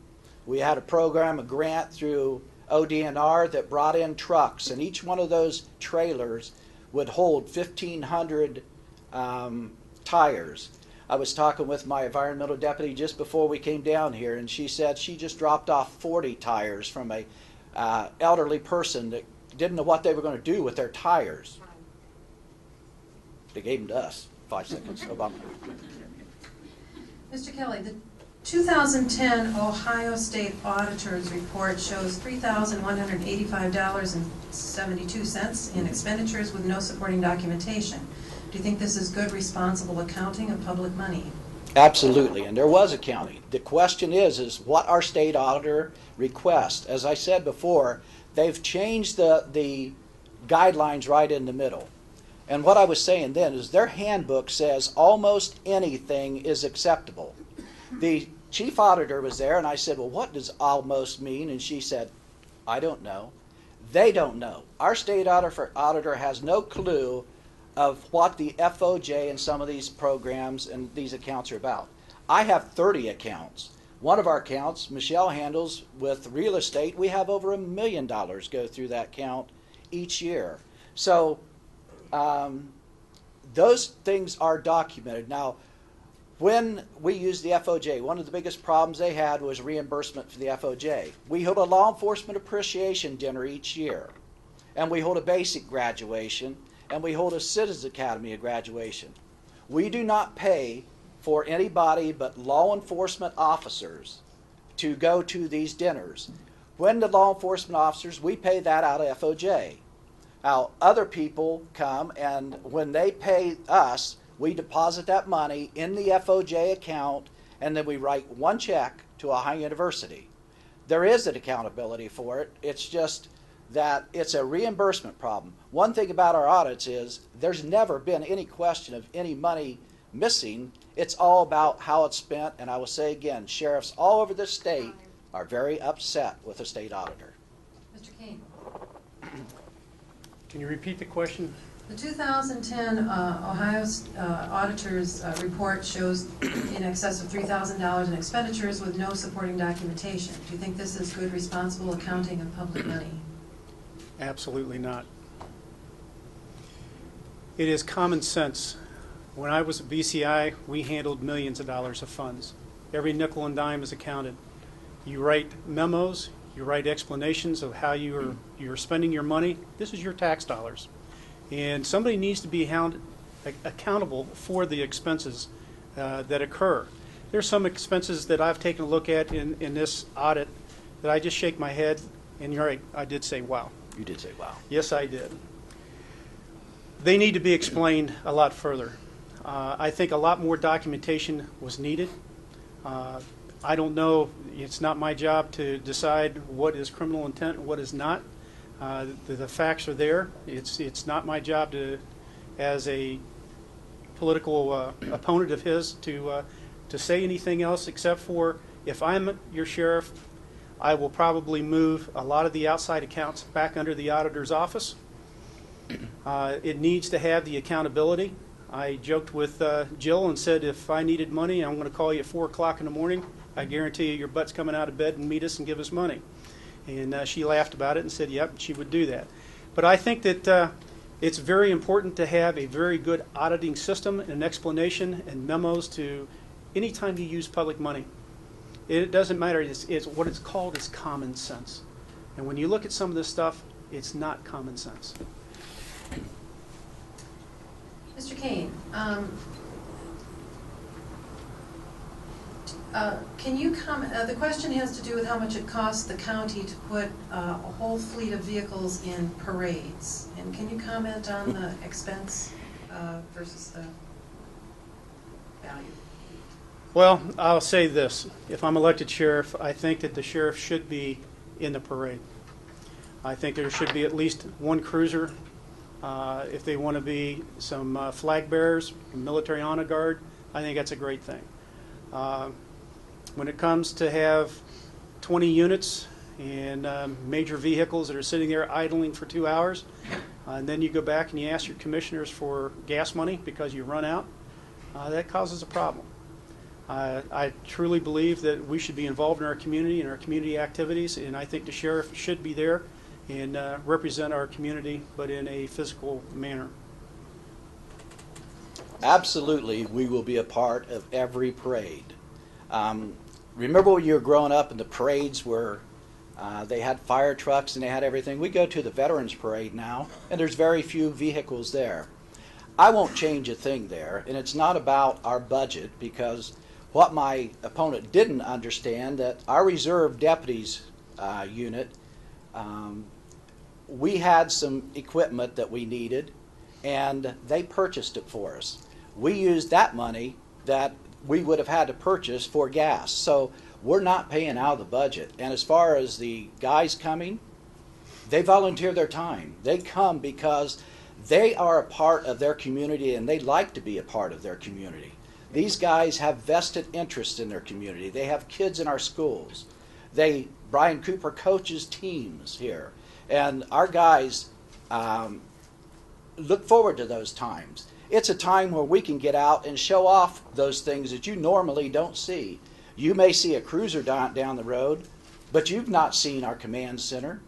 We had a program, a grant through ODNR that brought in trucks, and each one of those trailers would hold 1,500 tires. I was talking with my environmental deputy just before we came down here, and she said she just dropped off 40 tires from a elderly person that didn't know what they were going to do with their tires. They gave them to us. 5 seconds, Obama. Mr. Kelly, the 2010 Ohio State Auditor's Report shows $3,185.72 in expenditures with no supporting documentation. Do you think this is good, responsible accounting of public money? Absolutely, and there was accounting. The question is what our state auditor requests. As I said before, they've changed the guidelines right in the middle. And what I was saying then is their handbook says almost anything is acceptable. The chief auditor was there, and I said, well, what does almost mean? And she said, I don't know. They don't know. Our state auditor has no clue of what the FOJ and some of these programs and these accounts are about. I have 30 accounts. One of our accounts, Michelle handles with real estate. We have over $1 million go through that account each year. So those things are documented. Now, when we use the FOJ, one of the biggest problems they had was reimbursement for the FOJ. We hold a law enforcement appreciation dinner each year, and we hold a basic graduation, and we hold a Citizens Academy graduation. We do not pay for anybody but law enforcement officers to go to these dinners. When the law enforcement officers, we pay that out of FOJ. Now, other people come, and when they pay us, we deposit that money in the FOJ account, and then we write one check to Ohio University. There is an accountability for it. It's just that it's a reimbursement problem. One thing about our audits is there's never been any question of any money missing. It's all about how it's spent, and I will say again, sheriffs all over this state are very upset with the state auditor. Mr. Kane. Can you repeat the question? The 2010 Ohio Auditor's report shows in excess of $3,000 in expenditures with no supporting documentation. Do you think this is good, responsible accounting of public money? Absolutely not. It is common sense. When I was at BCI, we handled millions of dollars of funds. Every nickel and dime is accounted. You write memos, you write explanations of how you're spending your money. This is your tax dollars. And somebody needs to be accountable for the expenses that occur. There's some expenses that I've taken a look at in this audit that I just shake my head, and you're right, I did say, wow. You did say wow. Yes, I did. They need to be explained a lot further. I think a lot more documentation was needed. I don't know, it's not my job to decide what is criminal intent and what is not. The facts are there. It's not my job to, as a political opponent of his, to say anything else except for, if I'm your sheriff, I will probably move a lot of the outside accounts back under the auditor's office. It needs to have the accountability. I joked with Jill and said, if I needed money, I'm going to call you at 4 o'clock in the morning. I guarantee you your butt's coming out of bed and meet us and give us money. And she laughed about it and said, yep, she would do that. But I think that it's very important to have a very good auditing system and an explanation and memos to any time you use public money. It doesn't matter. It's what it's called is common sense. And when you look at some of this stuff, it's not common sense. Mr. Kane, can you comment, the question has to do with how much it costs the county to put a whole fleet of vehicles in parades. And can you comment on the expense versus the value? Well, I'll say this. If I'm elected sheriff, I think that the sheriff should be in the parade. I think there should be at least one cruiser. If they want to be some flag bearers, military honor guard, I think that's a great thing. When it comes to have 20 units and major vehicles that are sitting there idling for 2 hours, and then you go back and you ask your commissioners for gas money because you run out, that causes a problem. I truly believe that we should be involved in our community and our community activities, and I think the sheriff should be there and represent our community, but in a physical manner. Absolutely, we will be a part of every parade. Remember when you were growing up and the parades were, they had fire trucks and they had everything? We go to the Veterans Parade now, and there's very few vehicles there. I won't change a thing there, and it's not about our budget, because what my opponent didn't understand, that our reserve deputies unit, we had some equipment that we needed, and they purchased it for us. We used that money that we would have had to purchase for gas. So we're not paying out of the budget. And as far as the guys coming, they volunteer their time. They come because they are a part of their community and they like to be a part of their community. These guys have vested interest in their community. They have kids in our schools. Brian Cooper coaches teams here. And our guys look forward to those times. It's a time where we can get out and show off those things that you normally don't see. You may see a cruiser down the road, but you've not seen our command center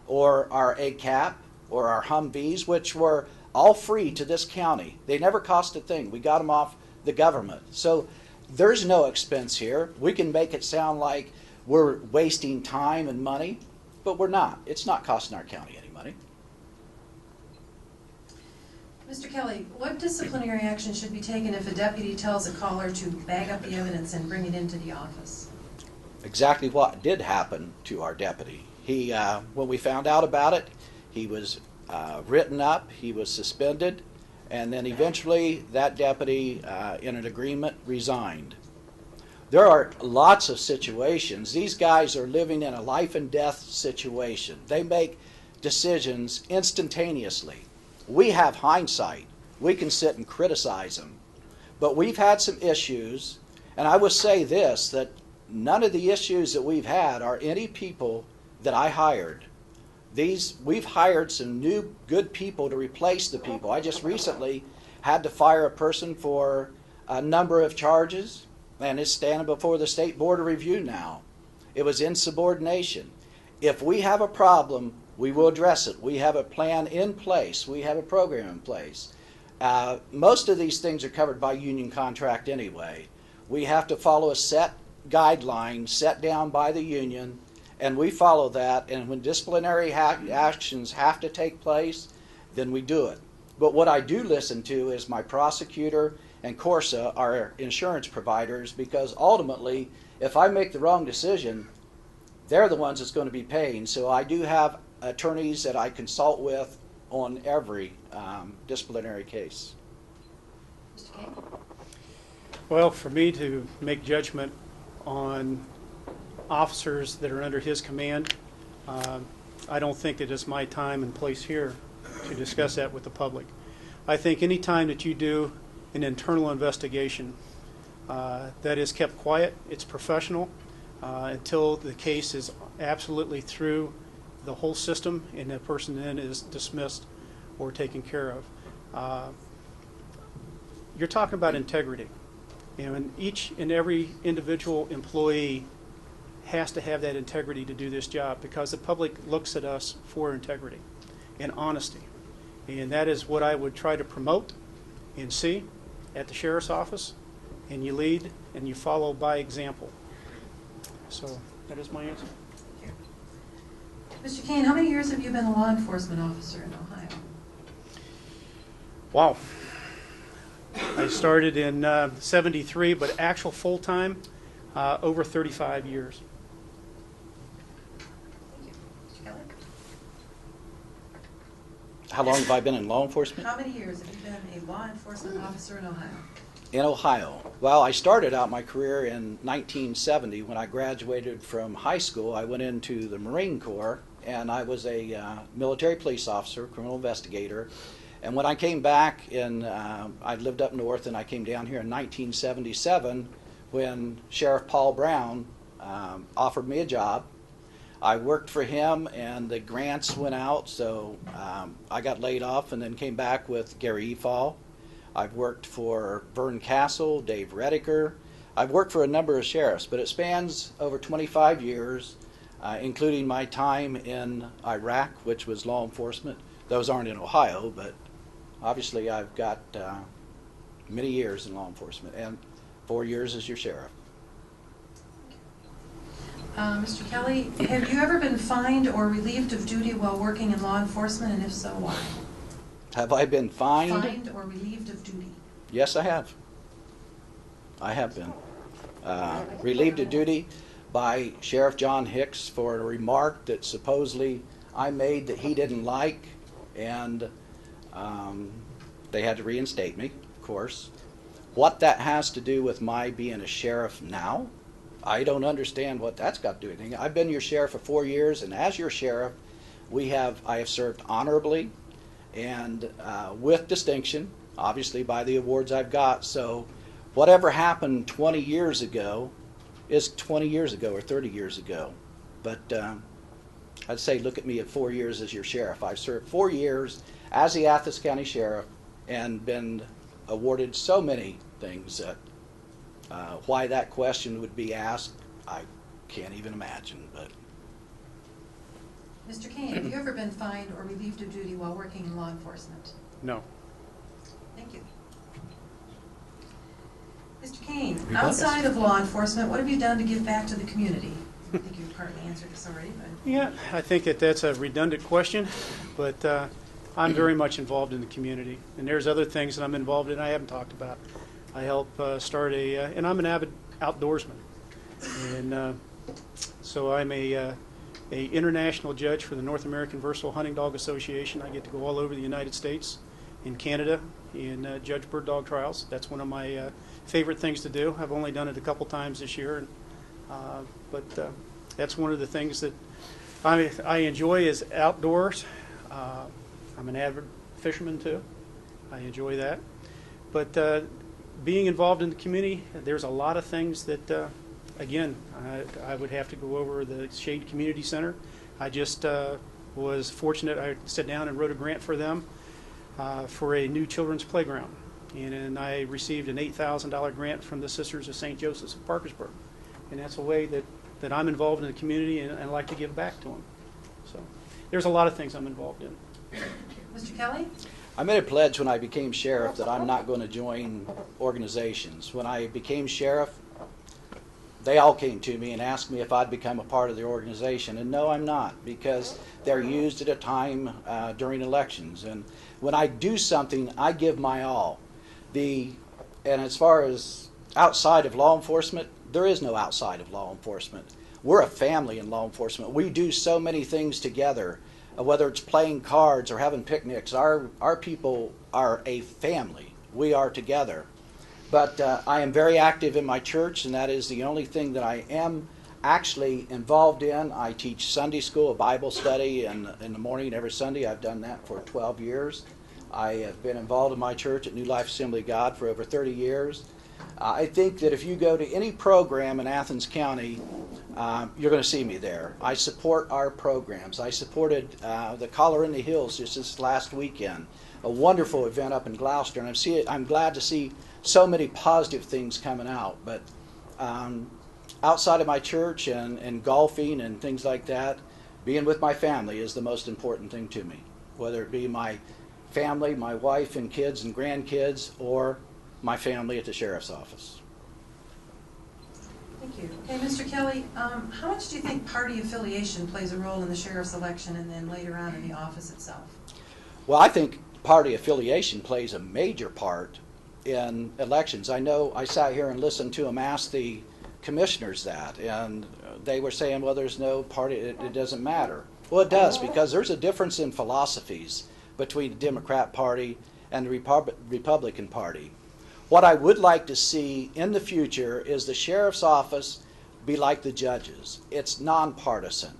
or our ACAP or our Humvees, which were all free to this county. They never cost a thing. We got them off the government. So there's no expense here. We can make it sound like we're wasting time and money, but we're not. It's not costing our county any money. Mr. Kelly, what disciplinary action should be taken if a deputy tells a caller to bag up the evidence and bring it into the office? Exactly what did happen to our deputy. He, when we found out about it, he was written up, he was suspended, and then eventually that deputy, in an agreement, resigned. There are lots of situations. These guys are living in a life and death situation. They make decisions instantaneously. We have hindsight. We can sit and criticize them. But we've had some issues, and I will say this, that none of the issues that we've had are any people that I hired. We've hired some new good people to replace the people. I just recently had to fire a person for a number of charges, and is standing before the State Board of Review now. It was insubordination. If we have a problem, we will address it. We have a plan in place. We have a program in place. Most of these things are covered by union contract anyway. We have to follow a set guideline set down by the union, and we follow that, and when disciplinary actions have to take place, then we do it. But what I do listen to is my prosecutor and Corsa, our insurance providers, because ultimately, if I make the wrong decision, they're the ones that's going to be paying. So I do have attorneys that I consult with on every disciplinary case. Mr. King? Well, for me to make judgment on officers that are under his command, I don't think that it's my time and place here to discuss that with the public. I think any time that you do an internal investigation that is kept quiet, it's professional until the case is absolutely through the whole system and the person then is dismissed or taken care of. You're talking about integrity. And each and every individual employee has to have that integrity to do this job, because the public looks at us for integrity and honesty. And that is what I would try to promote and see at the sheriff's office. And you lead and you follow by example. So that is my answer. Mr. Kane, how many years have you been a law enforcement officer in Ohio? Wow. I started in '73, but actual full-time, over 35 years. Thank you. Mr. Kelly? How long have I been in law enforcement? How many years have you been a law enforcement officer in Ohio? In Ohio. Well, I started out my career in 1970 when I graduated from high school. I went into the Marine Corps, and I was a military police officer, criminal investigator. And when I came back I lived up north, and I came down here in 1977 when Sheriff Paul Brown offered me a job. I worked for him, and the grants went out, so I got laid off and then came back with Gary Efall. I've worked for Vern Castle, Dave Rediker. I've worked for a number of sheriffs, but it spans over 25 years, including my time in Iraq, which was law enforcement. Those aren't in Ohio, but obviously I've got many years in law enforcement, and 4 years as your sheriff. Mr. Kelly, have you ever been fined or relieved of duty while working in law enforcement, and if so, why? Have I been fined? Fined or relieved of duty? Yes, I have. I have been. Relieved of duty by Sheriff John Hicks for a remark that supposedly I made that he didn't like, and they had to reinstate me, of course. What that has to do with my being a sheriff now, I don't understand what that's got to do with anything. I've been your sheriff for 4 years, and as your sheriff, I have served honorably and with distinction, obviously by the awards I've got. So whatever happened 20 years ago is 20 years ago or 30 years ago. But I'd say look at me at 4 years as your sheriff. I've served 4 years as the Athens County Sheriff and been awarded so many things that why that question would be asked, I can't even imagine. But Mr. Kane, have you ever been fined or relieved of duty while working in law enforcement? No. Thank you. Mr. Kane, outside of law enforcement, what have you done to give back to the community? I think you've partly answered this already, but... Yeah, I think that that's a redundant question, but I'm very much involved in the community. And there's other things that I'm involved in I haven't talked about. I help start and I'm an avid outdoorsman. And so I'm a international judge for the North American Versatile Hunting Dog Association. I get to go all over the United States, in Canada, and judge bird dog trials. That's one of my favorite things to do. I've only done it a couple times this year, but that's one of the things that I enjoy is outdoors. I'm an avid fisherman too. I enjoy that. But being involved in the community, there's a lot of things that, again, I would have to go over the Shade Community Center. I just was fortunate. I sat down and wrote a grant for them for a new children's playground. And I received an $8,000 grant from the Sisters of St. Joseph's of Parkersburg. And that's a way that I'm involved in the community and I like to give back to them. So there's a lot of things I'm involved in. Mr. Kelly? I made a pledge when I became sheriff that I'm not going to join organizations. When I became sheriff, they all came to me and asked me if I'd become a part of the organization. And no, I'm not, because they're used at a time during elections. And when I do something, I give my all. And as far as outside of law enforcement, there is no outside of law enforcement. We're a family in law enforcement. We do so many things together, whether it's playing cards or having picnics. Our people are a family. We are together. But I am very active in my church, and that is the only thing that I am actually involved in. I teach Sunday school, a Bible study in the morning every Sunday. I've done that for 12 years. I have been involved in my church at New Life Assembly of God for over 30 years. I think that if you go to any program in Athens County, you're going to see me there. I support our programs. I supported the Collar in the Hills just this last weekend, a wonderful event up in Gloucester, and I'm glad to see so many positive things coming out. But outside of my church and golfing and things like that, being with my family is the most important thing to me, whether it be my family, my wife and kids and grandkids, or my family at the sheriff's office. Thank you. Okay, Mr. Kelly, how much do you think party affiliation plays a role in the sheriff's election and then later on in the office itself? Well, I think party affiliation plays a major part in elections. I know I sat here and listened to them ask the commissioners that, and they were saying, well, there's no party, it doesn't matter. Well, it does, because there's a difference in philosophies between the Democrat Party and the Republican Party. What I would like to see in the future is the sheriff's office be like the judges. It's nonpartisan.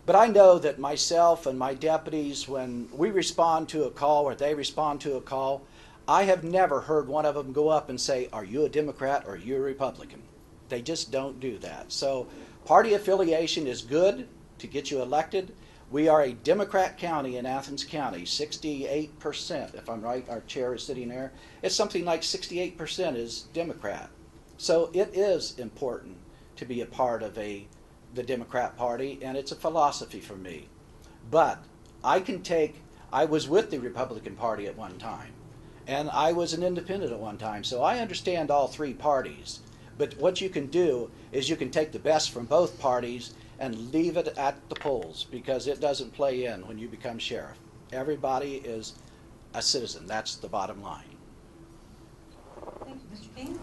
But I know that myself and my deputies, when we respond to a call or they respond to a call, I have never heard one of them go up and say, are you a Democrat or are you a Republican? They just don't do that. So party affiliation is good to get you elected. We are a Democrat county in Athens County, 68%, if I'm right. Our chair is sitting there. It's something like 68% is Democrat. So it is important to be a part of the Democrat Party, and it's a philosophy for me. But I was with the Republican Party at one time, and I was an independent at one time, so I understand all three parties. But what you can do is you can take the best from both parties and leave it at the polls, because it doesn't play in when you become sheriff. Everybody is a citizen. That's the bottom line. Thank you. Mr. King?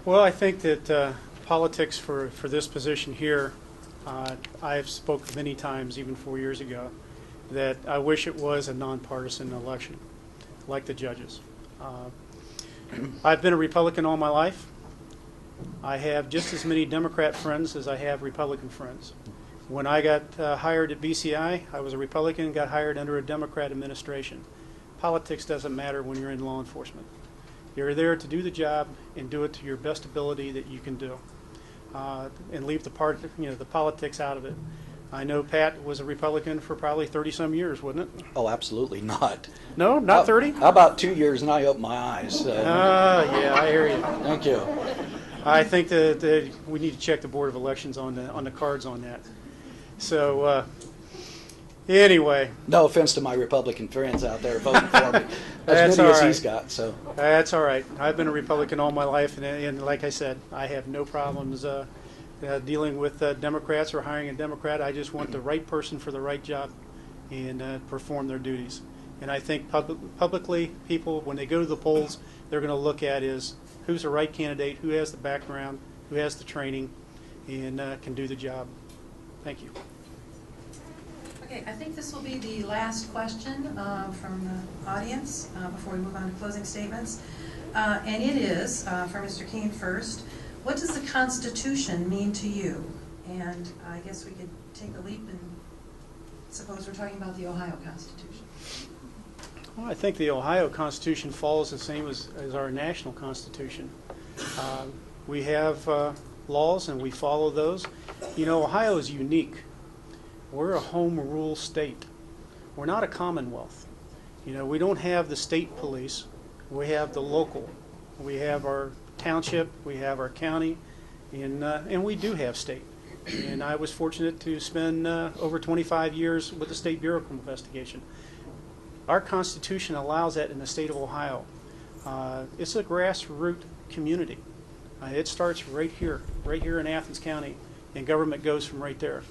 Well, I think that politics for this position here, I've spoken many times, even 4 years ago, that I wish it was a nonpartisan election, like the judges. I've been a Republican all my life. I have just as many Democrat friends as I have Republican friends. When I got hired at BCI, I was a Republican, got hired under a Democrat administration. Politics doesn't matter when you're in law enforcement. You're there to do the job and do it to your best ability that you can do, and leave the politics out of it. I know Pat was a Republican for probably 30-some years, wasn't it? Oh, absolutely not. No, not 30? How about 2 years and I opened my eyes? Yeah, I hear you. Thank you. I think that we need to check the Board of Elections on the cards on that. So anyway. No offense to my Republican friends out there voting for me. That's as many all as right. he's got. So That's all right. I've been a Republican all my life, and like I said, I have no problems dealing with Democrats or hiring a Democrat. I just want the right person for the right job and perform their duties. And I think publicly, people, when they go to the polls, they're going to look at is who's the right candidate, who has the background, who has the training, and can do the job. Thank you. Okay, I think this will be the last question from the audience before we move on to closing statements. And it is, for Mr. Keene first, what does the Constitution mean to you? And I guess we could take the leap and suppose we're talking about the Ohio Constitution? Well, I think the Ohio Constitution follows the same as our national Constitution. We have laws and we follow those. You know, Ohio is unique. We're a home rule state. We're not a commonwealth. You know, we don't have the state police. We have the local. We have our township. We have our county. And we do have state. And I was fortunate to spend over 25 years with the State Bureau of Investigation. Our Constitution allows that in the state of Ohio. It's a grassroots community. It starts right here in Athens County, and government goes from right there.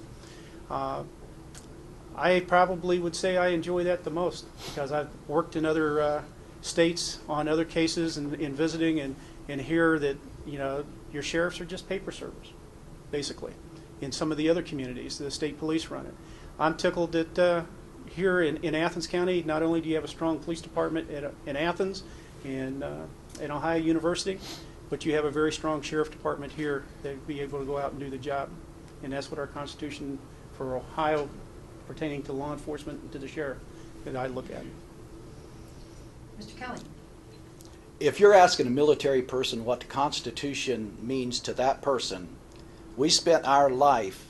I probably would say I enjoy that the most because I've worked in other states on other cases and in visiting and hear that, you know, your sheriffs are just paper servers, basically. In some of the other communities, the state police run it. I'm tickled that here in Athens County, not only do you have a strong police department in Athens and at Ohio University, but you have a very strong sheriff department here that will be able to go out and do the job. And that's what our Constitution for Ohio pertaining to law enforcement and to the sheriff that I look at. Mr. Kelly? If you're asking a military person what the Constitution means to that person, we spent our life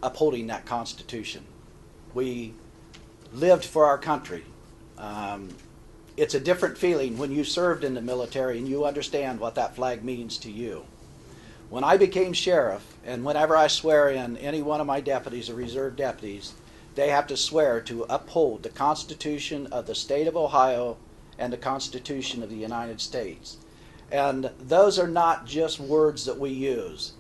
upholding that Constitution. We lived for our country. It's a different feeling when you served in the military and you understand what that flag means to you. When I became sheriff, and whenever I swear in any one of my deputies or reserve deputies, they have to swear to uphold the Constitution of the state of Ohio and the Constitution of the United States. And those are not just words that we use.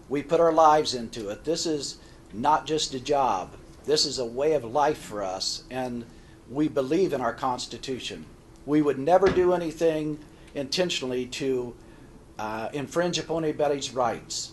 We put our lives into it. This is not just a job. This is a way of life for us, and we believe in our Constitution. We would never do anything intentionally to infringe upon anybody's rights.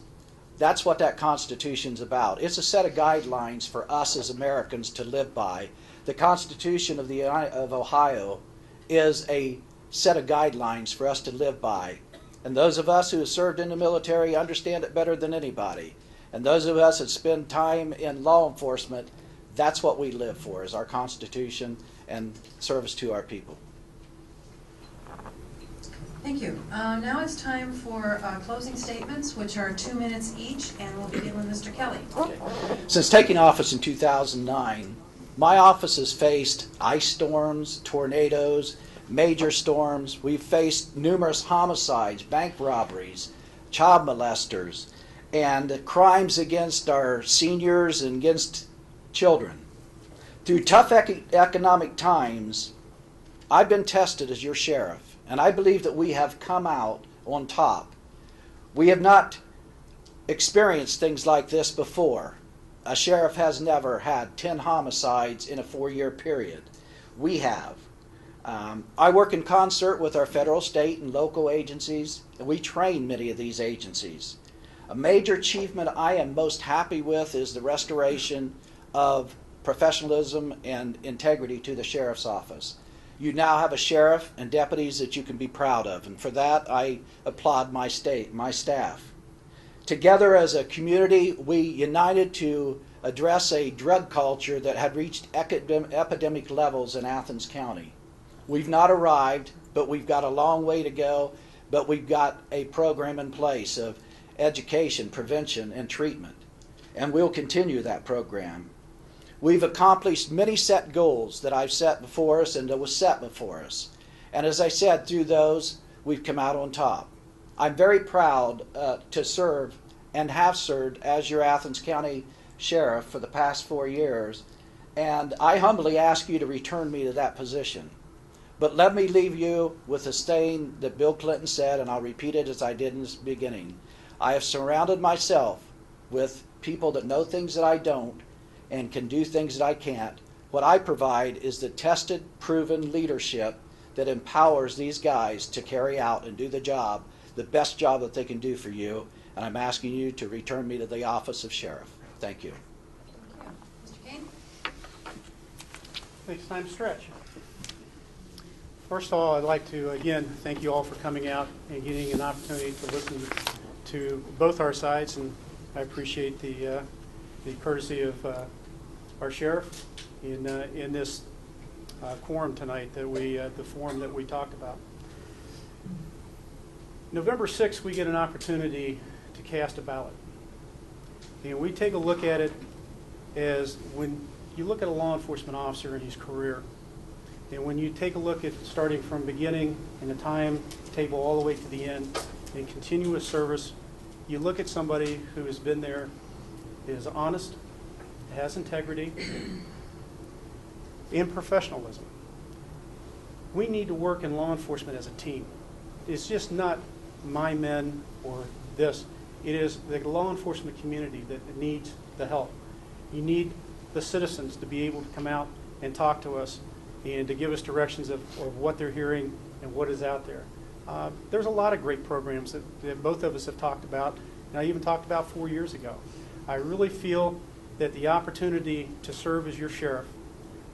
That's what that Constitution's about. It's a set of guidelines for us as Americans to live by. The Constitution of Ohio is a set of guidelines for us to live by. And those of us who have served in the military understand it better than anybody. And those of us that spend time in law enforcement, that's what we live for, is our Constitution and service to our people. Thank you. Now it's time for closing statements, which are 2 minutes each, and we'll begin with Mr. Kelly. Okay. Since taking office in 2009, my office has faced ice storms, tornadoes, major storms. We've faced numerous homicides, bank robberies, child molesters, and crimes against our seniors and against children. Through tough economic times, I've been tested as your sheriff. And I believe that we have come out on top. We have not experienced things like this before. A sheriff has never had 10 homicides in a 4-year period. We have. I work in concert with our federal, state, and local agencies, and we train many of these agencies. A major achievement I am most happy with is the restoration of professionalism and integrity to the sheriff's office. You now have a sheriff and deputies that you can be proud of, and for that I applaud my staff. Together as a community, we united to address a drug culture that had reached epidemic levels in Athens County. We've not arrived, but we've got a long way to go, but we've got a program in place of education, prevention, and treatment, and we'll continue that program. We've accomplished many set goals that I've set before us and that was set before us. And as I said, through those, we've come out on top. I'm very proud to serve and have served as your Athens County Sheriff for the past 4 years. And I humbly ask you to return me to that position. But let me leave you with a saying that Bill Clinton said, and I'll repeat it as I did in the beginning. I have surrounded myself with people that know things that I don't, and can do things that I can't. What I provide is the tested, proven leadership that empowers these guys to carry out and do the job, the best job that they can do for you. And I'm asking you to return me to the office of sheriff. Thank you. Thank you. Mr. Kane? Thanks, time to stretch. First of all, I'd like to, again, thank you all for coming out and getting an opportunity to listen to both our sides, and I appreciate the the courtesy of our sheriff in this quorum tonight, that the forum that we talked about. November 6th, we get an opportunity to cast a ballot. And we take a look at it as when you look at a law enforcement officer and his career, and when you take a look at starting from beginning in the timetable all the way to the end in continuous service, you look at somebody who has been there, is honest, has integrity, and professionalism. We need to work in law enforcement as a team. It's just not my men or this. It is the law enforcement community that needs the help. You need the citizens to be able to come out and talk to us and to give us directions of what they're hearing and what is out there. There's a lot of great programs that both of us have talked about, and I even talked about 4 years ago. I really feel that the opportunity to serve as your sheriff,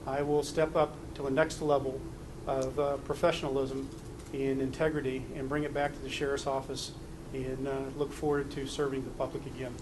I will step up to the next level of professionalism and integrity and bring it back to the sheriff's office, and look forward to serving the public again.